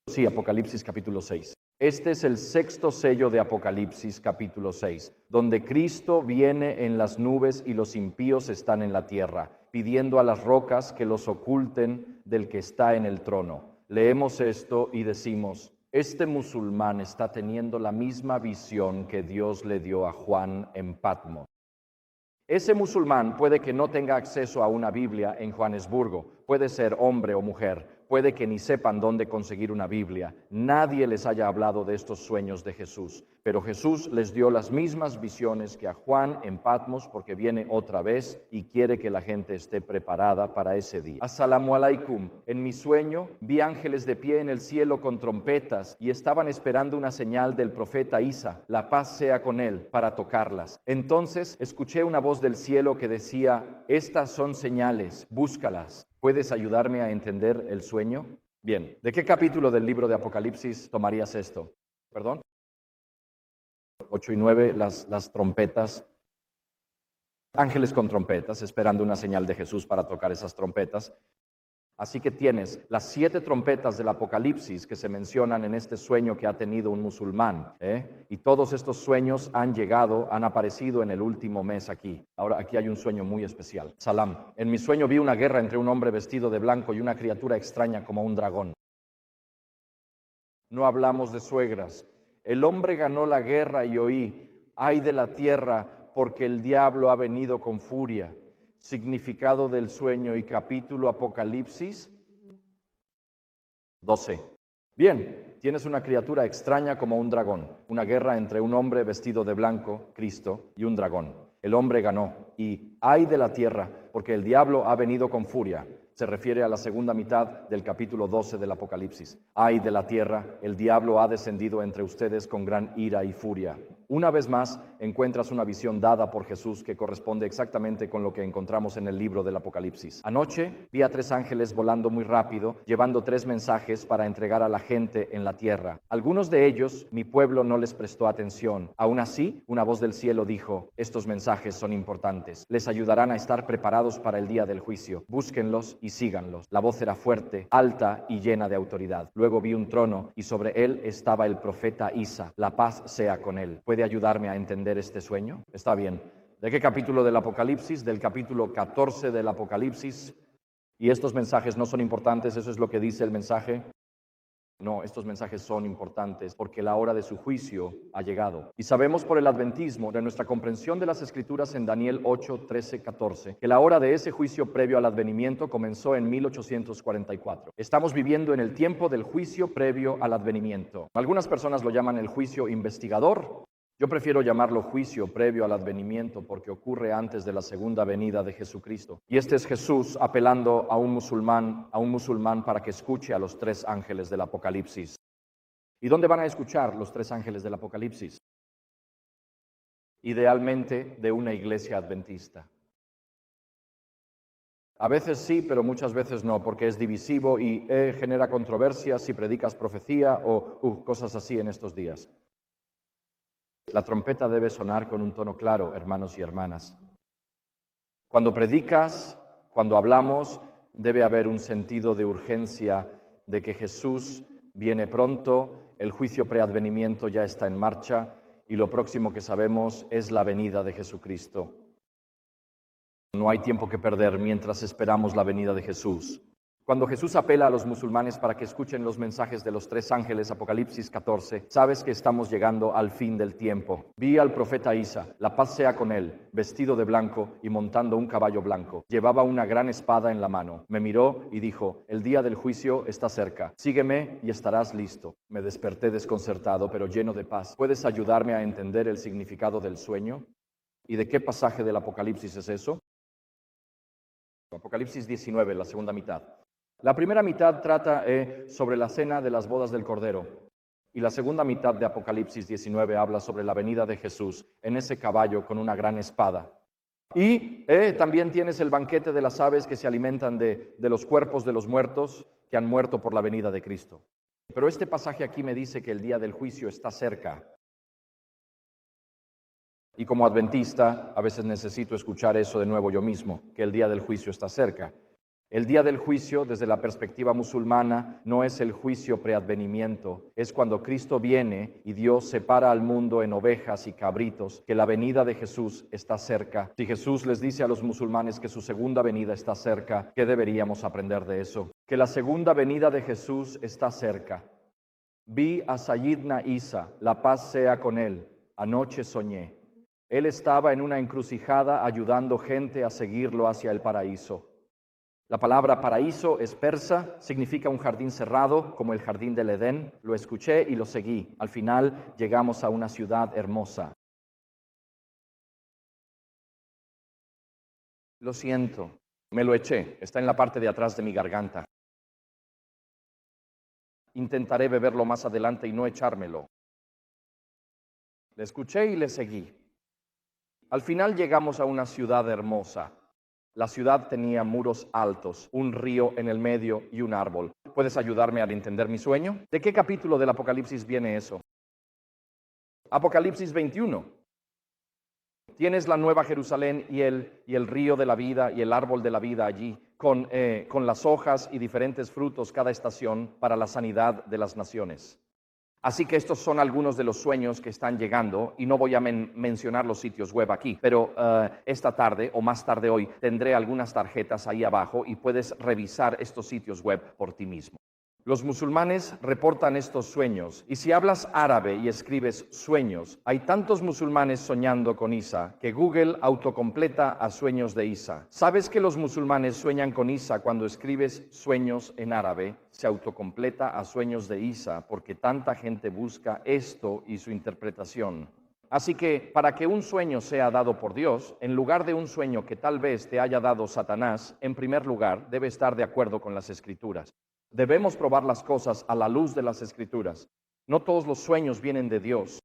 Sí, Apocalipsis capítulo 6. Este es el 6º sello de Apocalipsis capítulo 6, donde Cristo viene en las nubes y los impíos están en la tierra, pidiendo a las rocas que los oculten del que está en el trono. Leemos esto y decimos, este musulmán está teniendo la misma visión que Dios le dio a Juan en Patmos. Ese musulmán puede que no tenga acceso a una Biblia en Johannesburgo, puede ser hombre o mujer, puede que ni sepan dónde conseguir una Biblia. Nadie les haya hablado de estos sueños de Jesús, pero Jesús les dio las mismas visiones que a Juan en Patmos porque viene otra vez y quiere que la gente esté preparada para ese día. Assalamu alaikum. En mi sueño vi ángeles de pie en el cielo con trompetas y estaban esperando una señal del profeta Isa, la paz sea con él, para tocarlas. Entonces escuché una voz del cielo que decía, estas son señales, búscalas. ¿Puedes ayudarme a entender el sueño? Bien, ¿de qué capítulo del libro de Apocalipsis tomarías esto? ¿Perdón? 8 y 9, las trompetas. Ángeles con trompetas, esperando una señal de Jesús para tocar esas trompetas. Así que tienes las 7 trompetas del Apocalipsis que se mencionan en este sueño que ha tenido un musulmán. Y todos estos sueños han aparecido en el último mes aquí. Ahora aquí hay un sueño muy especial. Salam. En mi sueño vi una guerra entre un hombre vestido de blanco y una criatura extraña como un dragón. No hablamos de suegras. El hombre ganó la guerra y oí, ay de la tierra, porque el diablo ha venido con furia. Significado del sueño y capítulo Apocalipsis 12. Bien, Tienes una criatura extraña como un dragón, una guerra entre un hombre vestido de blanco, Cristo, y un dragón. El hombre ganó, y ay de la tierra, porque el diablo ha venido con furia. Se refiere a la segunda mitad del capítulo 12 del Apocalipsis. Ay de la tierra, el diablo ha descendido entre ustedes con gran ira y furia. Una vez más, encuentras una visión dada por Jesús que corresponde exactamente con lo que encontramos en el libro del Apocalipsis. Anoche vi a 3 ángeles volando muy rápido, llevando 3 mensajes para entregar a la gente en la tierra. Algunos de ellos mi pueblo no les prestó atención. Aún así, una voz del cielo dijo: estos mensajes son importantes. Les ayudarán a estar preparados para el día del juicio. Búsquenlos y síganlos. La voz era fuerte, alta y llena de autoridad. Luego vi un trono y sobre él estaba el profeta Isa. La paz sea con él. ¿Puede ayudarme a entender este sueño? Está bien. ¿De qué capítulo del Apocalipsis? Del capítulo 14 del Apocalipsis. Y estos mensajes no son importantes, eso es lo que dice el mensaje. No, estos mensajes son importantes porque la hora de su juicio ha llegado. Y sabemos por el adventismo, de nuestra comprensión de las Escrituras en Daniel 8, 13, 14, que la hora de ese juicio previo al advenimiento comenzó en 1844. Estamos viviendo en el tiempo del juicio previo al advenimiento. Algunas personas lo llaman el juicio investigador. Yo prefiero llamarlo juicio previo al advenimiento porque ocurre antes de la segunda venida de Jesucristo. Y este es Jesús apelando a un musulmán para que escuche a los 3 ángeles del Apocalipsis. ¿Y dónde van a escuchar los 3 ángeles del Apocalipsis? Idealmente de una iglesia adventista. A veces sí, pero muchas veces no, porque es divisivo y genera controversias si predicas profecía o cosas así en estos días. La trompeta debe sonar con un tono claro, hermanos y hermanas. Cuando predicas, cuando hablamos, debe haber un sentido de urgencia de que Jesús viene pronto, el juicio preadvenimiento ya está en marcha y lo próximo que sabemos es la venida de Jesucristo. No hay tiempo que perder mientras esperamos la venida de Jesús. Cuando Jesús apela a los musulmanes para que escuchen los mensajes de los 3 ángeles, Apocalipsis 14, sabes que estamos llegando al fin del tiempo. Vi al profeta Isa, la paz sea con él, vestido de blanco y montando un caballo blanco. Llevaba una gran espada en la mano. Me miró y dijo: el día del juicio está cerca. Sígueme y estarás listo. Me desperté desconcertado, pero lleno de paz. ¿Puedes ayudarme a entender el significado del sueño? ¿Y de qué pasaje del Apocalipsis es eso? Apocalipsis 19, la segunda mitad. La primera mitad trata sobre la cena de las bodas del Cordero y la segunda mitad de Apocalipsis 19 habla sobre la venida de Jesús en ese caballo con una gran espada. Y también tienes el banquete de las aves que se alimentan de los cuerpos de los muertos que han muerto por la venida de Cristo. Pero este pasaje aquí me dice que el día del juicio está cerca. Y como adventista, a veces necesito escuchar eso de nuevo yo mismo, que el día del juicio está cerca. El día del juicio, desde la perspectiva musulmana, no es el juicio preadvenimiento, es cuando Cristo viene y Dios separa al mundo en ovejas y cabritos, que la venida de Jesús está cerca. Si Jesús les dice a los musulmanes que su segunda venida está cerca, ¿qué deberíamos aprender de eso? Que la segunda venida de Jesús está cerca. Vi a Sayyidna Isa, la paz sea con él, anoche soñé. Él estaba en una encrucijada ayudando gente a seguirlo hacia el paraíso. La palabra paraíso es persa, significa un jardín cerrado, como el jardín del Edén. Lo escuché y lo seguí. Al final llegamos a una ciudad hermosa. Lo siento, me lo eché, está en la parte de atrás de mi garganta. Intentaré beberlo más adelante y no echármelo. Le escuché y le seguí. Al final llegamos a una ciudad hermosa. La ciudad tenía muros altos, un río en el medio y un árbol. ¿Puedes ayudarme a entender mi sueño? ¿De qué capítulo del Apocalipsis viene eso? Apocalipsis 21. Tienes la Nueva Jerusalén y el río de la vida y el árbol de la vida allí, con las hojas y diferentes frutos cada estación para la sanidad de las naciones. Así que estos son algunos de los sueños que están llegando y no voy a mencionar los sitios web aquí, pero esta tarde o más tarde hoy tendré algunas tarjetas ahí abajo y puedes revisar estos sitios web por ti mismo. Los musulmanes reportan estos sueños, y si hablas árabe y escribes sueños, hay tantos musulmanes soñando con Isa que Google autocompleta a sueños de Isa. ¿Sabes que los musulmanes sueñan con Isa cuando escribes sueños en árabe? Se autocompleta a sueños de Isa porque tanta gente busca esto y su interpretación. Así que para que un sueño sea dado por Dios, en lugar de un sueño que tal vez te haya dado Satanás, en primer lugar debe estar de acuerdo con las Escrituras. Debemos probar las cosas a la luz de las Escrituras. No todos los sueños vienen de Dios.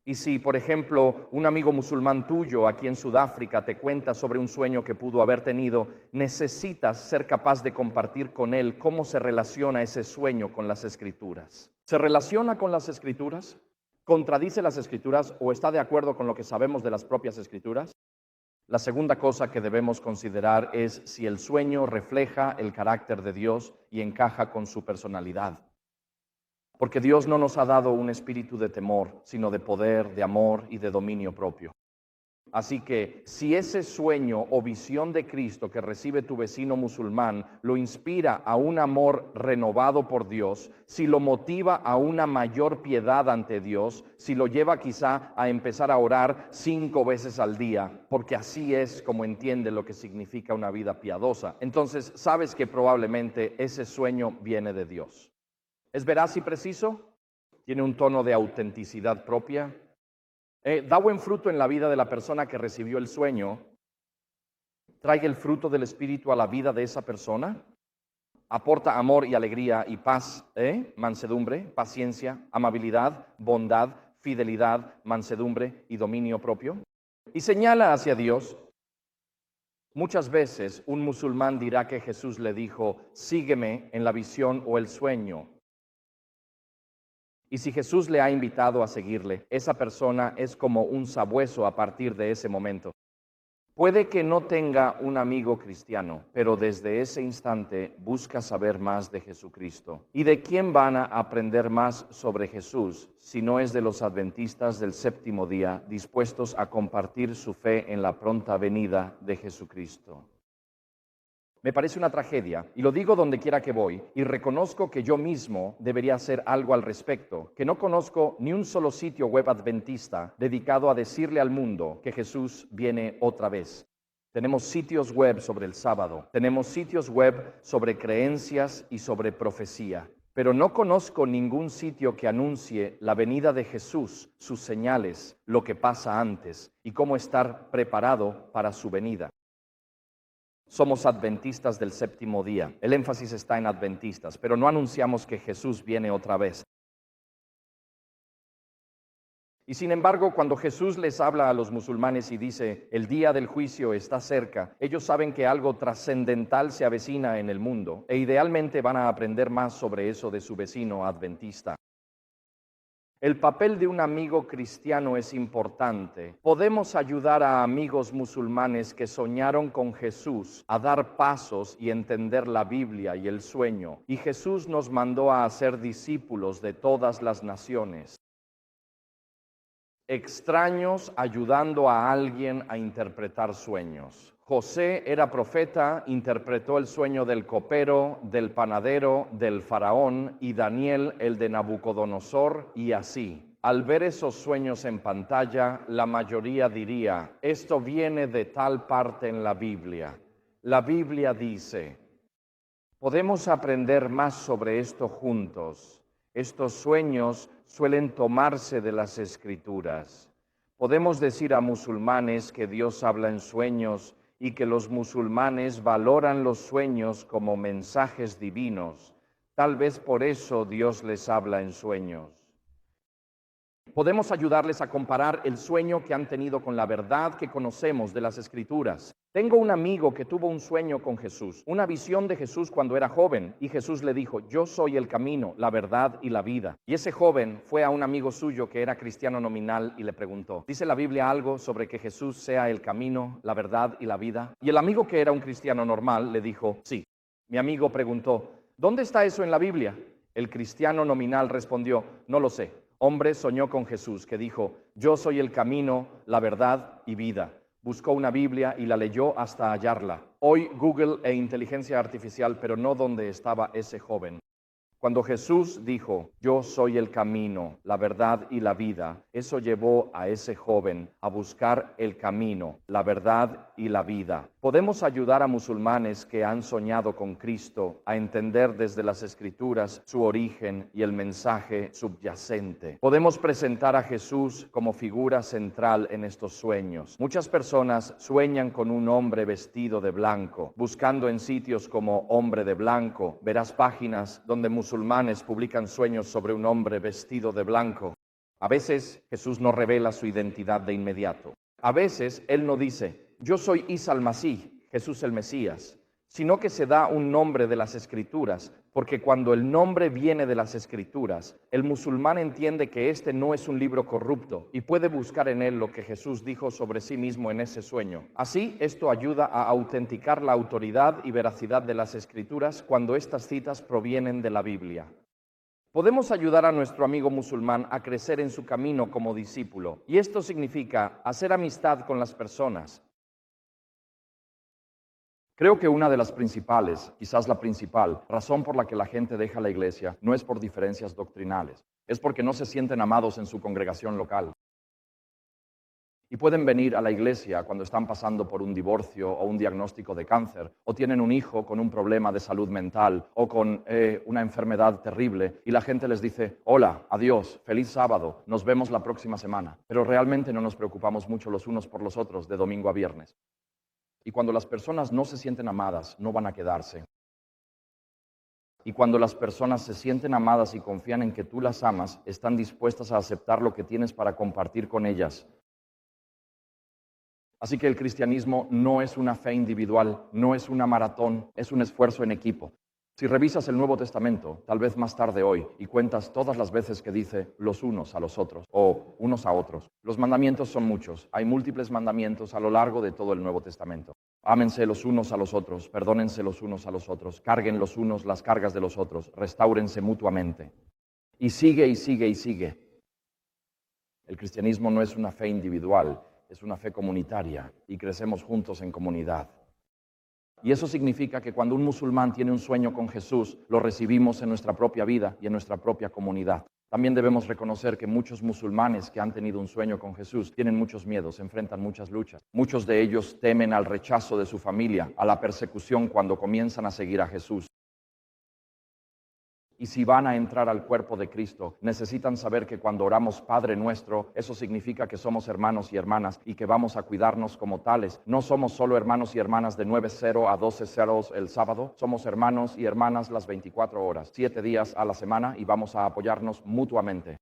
Y si, por ejemplo, un amigo musulmán tuyo aquí en Sudáfrica te cuenta sobre un sueño que pudo haber tenido, necesitas ser capaz de compartir con él cómo se relaciona ese sueño con las Escrituras. ¿Se relaciona con las Escrituras? ¿Contradice las Escrituras o está de acuerdo con lo que sabemos de las propias Escrituras? La segunda cosa que debemos considerar es si el sueño refleja el carácter de Dios y encaja con su personalidad. Porque Dios no nos ha dado un espíritu de temor, sino de poder, de amor y de dominio propio. Así que si ese sueño o visión de Cristo que recibe tu vecino musulmán lo inspira a un amor renovado por Dios, si lo motiva a una mayor piedad ante Dios, si lo lleva quizá a empezar a orar 5 veces al día, porque así es como entiende lo que significa una vida piadosa, entonces sabes que probablemente ese sueño viene de Dios. ¿Es veraz y preciso? ¿Tiene un tono de autenticidad propia? Da buen fruto en la vida de la persona que recibió el sueño. Trae el fruto del Espíritu a la vida de esa persona. Aporta amor y alegría y paz, mansedumbre, paciencia, amabilidad, bondad, fidelidad, mansedumbre y dominio propio. Y señala hacia Dios. Muchas veces un musulmán dirá que Jesús le dijo, sígueme en la visión o el sueño. Y si Jesús le ha invitado a seguirle, esa persona es como un sabueso a partir de ese momento. Puede que no tenga un amigo cristiano, pero desde ese instante busca saber más de Jesucristo. ¿Y de quién van a aprender más sobre Jesús si no es de los adventistas del séptimo día, dispuestos a compartir su fe en la pronta venida de Jesucristo? Me parece una tragedia, y lo digo donde quiera que voy, y reconozco que yo mismo debería hacer algo al respecto, que no conozco ni un solo sitio web adventista dedicado a decirle al mundo que Jesús viene otra vez. Tenemos sitios web sobre el sábado, tenemos sitios web sobre creencias y sobre profecía, pero no conozco ningún sitio que anuncie la venida de Jesús, sus señales, lo que pasa antes y cómo estar preparado para su venida. Somos adventistas del séptimo día. El énfasis está en adventistas, pero no anunciamos que Jesús viene otra vez. Y sin embargo, cuando Jesús les habla a los musulmanes y dice, el día del juicio está cerca, ellos saben que algo trascendental se avecina en el mundo e idealmente van a aprender más sobre eso de su vecino adventista. El papel de un amigo cristiano es importante. Podemos ayudar a amigos musulmanes que soñaron con Jesús a dar pasos y entender la Biblia y el sueño. Y Jesús nos mandó a hacer discípulos de todas las naciones. Extraños ayudando a alguien a interpretar sueños. José era profeta, interpretó el sueño del copero, del panadero, del faraón, y Daniel el de Nabucodonosor, y así. Al ver esos sueños en pantalla, la mayoría diría, esto viene de tal parte en la Biblia. La Biblia dice, podemos aprender más sobre esto juntos. Estos sueños suelen tomarse de las Escrituras. Podemos decir a musulmanes que Dios habla en sueños y que los musulmanes valoran los sueños como mensajes divinos. Tal vez por eso Dios les habla en sueños. Podemos ayudarles a comparar el sueño que han tenido con la verdad que conocemos de las Escrituras. Tengo un amigo que tuvo un sueño con Jesús, una visión de Jesús cuando era joven, y Jesús le dijo, yo soy el camino, la verdad y la vida. Y ese joven fue a un amigo suyo que era cristiano nominal y le preguntó, ¿dice la Biblia algo sobre que Jesús sea el camino, la verdad y la vida? Y el amigo que era un cristiano normal le dijo, sí. Mi amigo preguntó, ¿dónde está eso en la Biblia? El cristiano nominal respondió, no lo sé. Hombre soñó con Jesús, que dijo, yo soy el camino, la verdad y vida. Buscó una Biblia y la leyó hasta hallarla. Hoy Google e inteligencia artificial, pero no donde estaba ese joven. Cuando Jesús dijo, yo soy el camino, la verdad y la vida, eso llevó a ese joven a buscar el camino, la verdad y la vida. Podemos ayudar a musulmanes que han soñado con Cristo a entender desde las Escrituras su origen y el mensaje subyacente. Podemos presentar a Jesús como figura central en estos sueños. Muchas personas sueñan con un hombre vestido de blanco. Buscando en sitios como Hombre de Blanco, verás páginas donde musulmanes publican sueños sobre un hombre vestido de blanco. A veces Jesús no revela su identidad de inmediato. A veces Él no dice, yo soy Isa al-Masih, Jesús el Mesías, sino que se da un nombre de las Escrituras, porque cuando el nombre viene de las Escrituras, el musulmán entiende que este no es un libro corrupto y puede buscar en él lo que Jesús dijo sobre sí mismo en ese sueño. Así, esto ayuda a autenticar la autoridad y veracidad de las Escrituras cuando estas citas provienen de la Biblia. Podemos ayudar a nuestro amigo musulmán a crecer en su camino como discípulo, y esto significa hacer amistad con las personas. Creo que una de las principales, quizás la principal, razón por la que la gente deja la iglesia no es por diferencias doctrinales, es porque no se sienten amados en su congregación local. Y pueden venir a la iglesia cuando están pasando por un divorcio o un diagnóstico de cáncer, o tienen un hijo con un problema de salud mental o con una enfermedad terrible, y la gente les dice, hola, adiós, feliz sábado, nos vemos la próxima semana. Pero realmente no nos preocupamos mucho los unos por los otros de domingo a viernes. Y cuando las personas no se sienten amadas, no van a quedarse. Y cuando las personas se sienten amadas y confían en que tú las amas, están dispuestas a aceptar lo que tienes para compartir con ellas. Así que el cristianismo no es una fe individual, no es una maratón, es un esfuerzo en equipo. Si revisas el Nuevo Testamento, tal vez más tarde hoy, y cuentas todas las veces que dice los unos a los otros o unos a otros, los mandamientos son muchos. Hay múltiples mandamientos a lo largo de todo el Nuevo Testamento. Ámense los unos a los otros, perdónense los unos a los otros, carguen los unos las cargas de los otros, restáurense mutuamente. Y sigue y sigue y sigue. El cristianismo no es una fe individual, es una fe comunitaria y crecemos juntos en comunidad. Y eso significa que cuando un musulmán tiene un sueño con Jesús, lo recibimos en nuestra propia vida y en nuestra propia comunidad. También debemos reconocer que muchos musulmanes que han tenido un sueño con Jesús tienen muchos miedos, enfrentan muchas luchas. Muchos de ellos temen al rechazo de su familia, a la persecución cuando comienzan a seguir a Jesús. Y si van a entrar al cuerpo de Cristo, necesitan saber que cuando oramos Padre Nuestro, eso significa que somos hermanos y hermanas y que vamos a cuidarnos como tales. No somos solo hermanos y hermanas de 9:00 a 12:00 el sábado, somos hermanos y hermanas las 24 horas, 7 días a la semana, y vamos a apoyarnos mutuamente.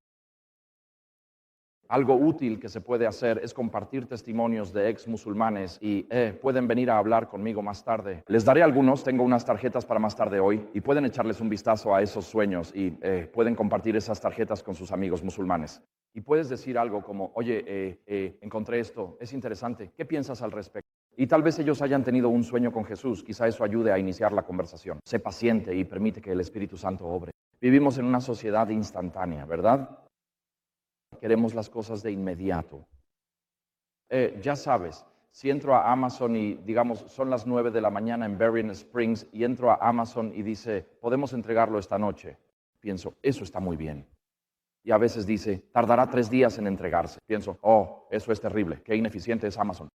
Algo útil que se puede hacer es compartir testimonios de ex musulmanes y pueden venir a hablar conmigo más tarde. Les daré algunos, tengo unas tarjetas para más tarde hoy y pueden echarles un vistazo a esos sueños y pueden compartir esas tarjetas con sus amigos musulmanes. Y puedes decir algo como, oye, encontré esto, es interesante, ¿qué piensas al respecto? Y tal vez ellos hayan tenido un sueño con Jesús, quizá eso ayude a iniciar la conversación. Sé paciente y permite que el Espíritu Santo obre. Vivimos en una sociedad instantánea, ¿verdad? Queremos las cosas de inmediato. Ya sabes, si entro a Amazon y digamos son las 9 de la mañana en Berrien Springs y entro a Amazon y dice, podemos entregarlo esta noche, pienso, eso está muy bien. Y a veces dice, tardará 3 días en entregarse. Pienso, oh, eso es terrible, qué ineficiente es Amazon.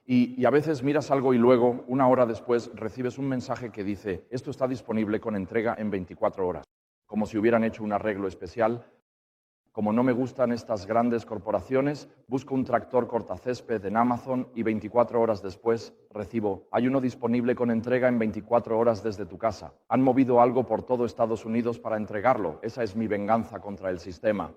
Y a veces miras algo y luego, 1 hora después, recibes un mensaje que dice, esto está disponible con entrega en 24 horas, como si hubieran hecho un arreglo especial. Como no me gustan estas grandes corporaciones, busco un tractor cortacésped en Amazon y 24 horas después recibo, hay uno disponible con entrega en 24 horas desde tu casa. Han movido algo por todo Estados Unidos para entregarlo. Esa es mi venganza contra el sistema.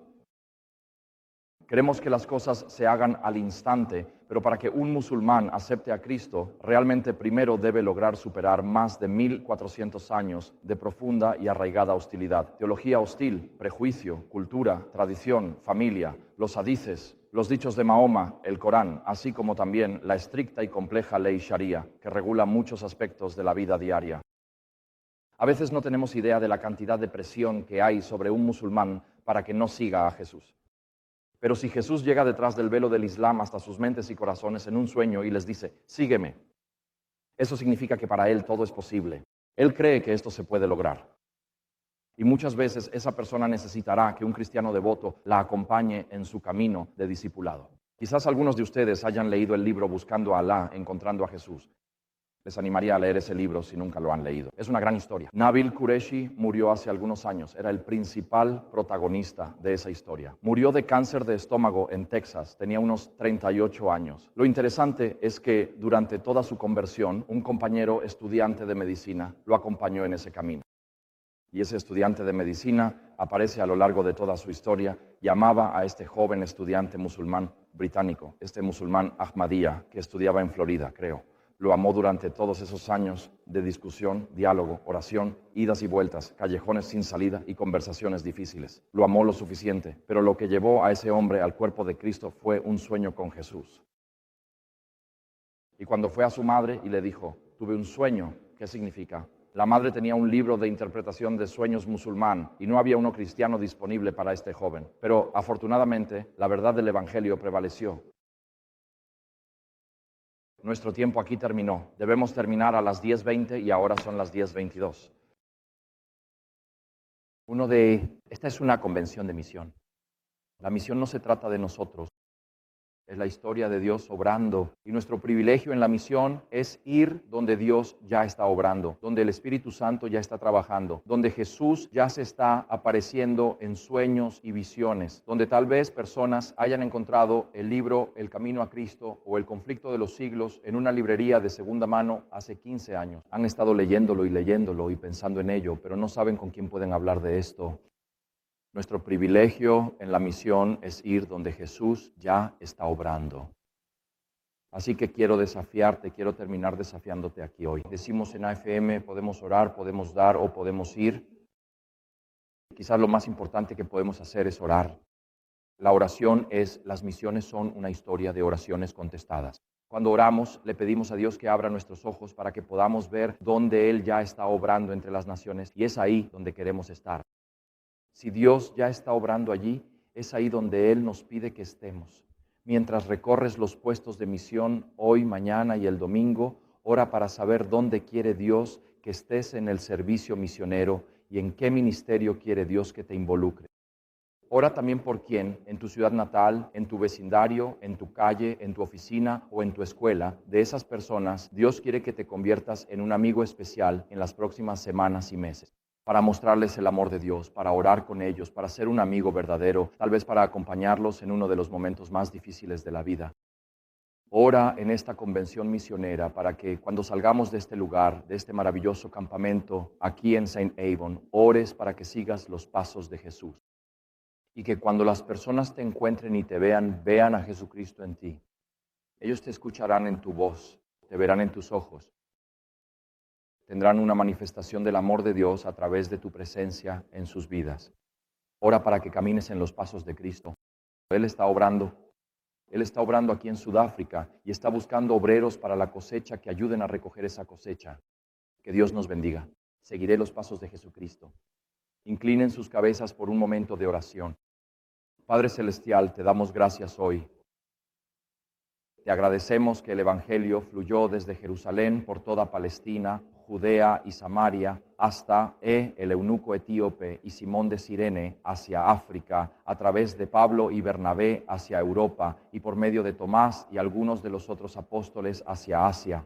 Queremos que las cosas se hagan al instante, pero para que un musulmán acepte a Cristo, realmente primero debe lograr superar más de 1400 años de profunda y arraigada hostilidad. Teología hostil, prejuicio, cultura, tradición, familia, los hadices, los dichos de Mahoma, el Corán, así como también la estricta y compleja ley Sharia, que regula muchos aspectos de la vida diaria. A veces no tenemos idea de la cantidad de presión que hay sobre un musulmán para que no siga a Jesús. Pero si Jesús llega detrás del velo del Islam hasta sus mentes y corazones en un sueño y les dice, sígueme, eso significa que para Él todo es posible. Él cree que esto se puede lograr. Y muchas veces esa persona necesitará que un cristiano devoto la acompañe en su camino de discipulado. Quizás algunos de ustedes hayan leído el libro Buscando a Alá, Encontrando a Jesús. Les animaría a leer ese libro si nunca lo han leído. Es una gran historia. Nabil Qureshi murió hace algunos años. Era el principal protagonista de esa historia. Murió de cáncer de estómago en Texas. Tenía unos 38 años. Lo interesante es que durante toda su conversión, un compañero estudiante de medicina lo acompañó en ese camino. Y ese estudiante de medicina aparece a lo largo de toda su historia y amaba a este joven estudiante musulmán británico, este musulmán Ahmadiyya, que estudiaba en Florida, creo. Lo amó durante todos esos años de discusión, diálogo, oración, idas y vueltas, callejones sin salida y conversaciones difíciles. Lo amó lo suficiente, pero lo que llevó a ese hombre al cuerpo de Cristo fue un sueño con Jesús. Y cuando fue a su madre y le dijo, tuve un sueño, ¿qué significa? La madre tenía un libro de interpretación de sueños musulmán y no había uno cristiano disponible para este joven. Pero afortunadamente la verdad del Evangelio prevaleció. Nuestro tiempo aquí terminó. Debemos terminar a las 10:20 y ahora son las 10:22. Esta es una convención de misión. La misión no se trata de nosotros. Es la historia de Dios obrando. Y nuestro privilegio en la misión es ir donde Dios ya está obrando, donde el Espíritu Santo ya está trabajando, donde Jesús ya se está apareciendo en sueños y visiones, donde tal vez personas hayan encontrado el libro El Camino a Cristo o El Conflicto de los Siglos en una librería de segunda mano hace 15 años. Han estado leyéndolo y pensando en ello, pero no saben con quién pueden hablar de esto. Nuestro privilegio en la misión es ir donde Jesús ya está obrando. Así que quiero desafiarte, quiero terminar desafiándote aquí hoy. Decimos en AFM, podemos orar, podemos dar o podemos ir. Quizás lo más importante que podemos hacer es orar. Las misiones son una historia de oraciones contestadas. Cuando oramos, le pedimos a Dios que abra nuestros ojos para que podamos ver dónde Él ya está obrando entre las naciones, y es ahí donde queremos estar. Si Dios ya está obrando allí, es ahí donde Él nos pide que estemos. Mientras recorres los puestos de misión hoy, mañana y el domingo, ora para saber dónde quiere Dios que estés en el servicio misionero y en qué ministerio quiere Dios que te involucre. Ora también por quién, en tu ciudad natal, en tu vecindario, en tu calle, en tu oficina o en tu escuela, de esas personas, Dios quiere que te conviertas en un amigo especial en las próximas semanas y meses, para mostrarles el amor de Dios, para orar con ellos, para ser un amigo verdadero, tal vez para acompañarlos en uno de los momentos más difíciles de la vida. Ora en esta convención misionera para que cuando salgamos de este lugar, de este maravilloso campamento aquí en Saint Avon, ores para que sigas los pasos de Jesús. Y que cuando las personas te encuentren y te vean a Jesucristo en ti. Ellos te escucharán en tu voz, te verán en tus ojos. Tendrán una manifestación del amor de Dios a través de tu presencia en sus vidas. Ora para que camines en los pasos de Cristo. Él está obrando. Él está obrando aquí en Sudáfrica y está buscando obreros para la cosecha que ayuden a recoger esa cosecha. Que Dios nos bendiga. Seguiré los pasos de Jesucristo. Inclinen sus cabezas por un momento de oración. Padre Celestial, te damos gracias hoy. Te agradecemos que el Evangelio fluyó desde Jerusalén por toda Palestina, Judea y Samaria, hasta el eunuco etíope y Simón de Cirene hacia África, a través de Pablo y Bernabé hacia Europa y por medio de Tomás y algunos de los otros apóstoles hacia Asia.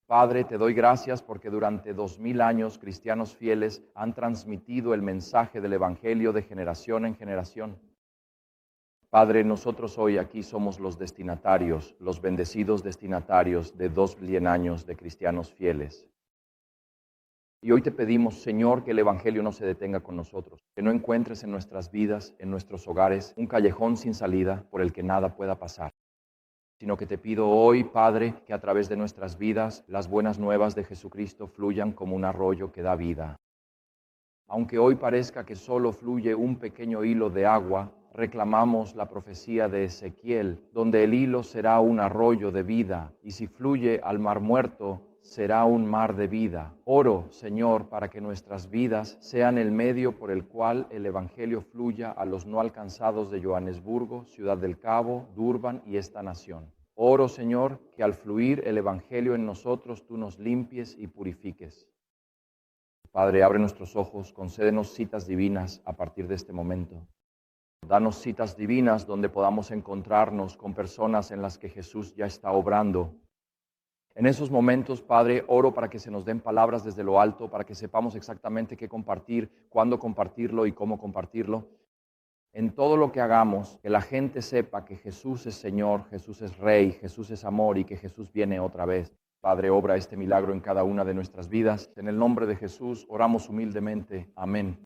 Padre, te doy gracias porque durante 2000 años cristianos fieles han transmitido el mensaje del Evangelio de generación en generación. Padre, nosotros hoy aquí somos los destinatarios, los bendecidos destinatarios de 2000 años de cristianos fieles. Y hoy te pedimos, Señor, que el Evangelio no se detenga con nosotros, que no encuentres en nuestras vidas, en nuestros hogares, un callejón sin salida por el que nada pueda pasar, sino que te pido hoy, Padre, que a través de nuestras vidas las buenas nuevas de Jesucristo fluyan como un arroyo que da vida. Aunque hoy parezca que solo fluye un pequeño hilo de agua, reclamamos la profecía de Ezequiel, donde el hilo será un arroyo de vida, y si fluye al mar muerto, será un mar de vida. Oro, Señor, para que nuestras vidas sean el medio por el cual el Evangelio fluya a los no alcanzados de Johannesburgo, Ciudad del Cabo, Durban y esta nación. Oro, Señor, que al fluir el Evangelio en nosotros, tú nos limpies y purifiques. Padre, abre nuestros ojos, concédenos citas divinas a partir de este momento. Danos citas divinas donde podamos encontrarnos con personas en las que Jesús ya está obrando. En esos momentos, Padre, oro para que se nos den palabras desde lo alto, para que sepamos exactamente qué compartir, cuándo compartirlo y cómo compartirlo. En todo lo que hagamos, que la gente sepa que Jesús es Señor, Jesús es Rey, Jesús es amor y que Jesús viene otra vez. Padre, obra este milagro en cada una de nuestras vidas. En el nombre de Jesús oramos humildemente. Amén.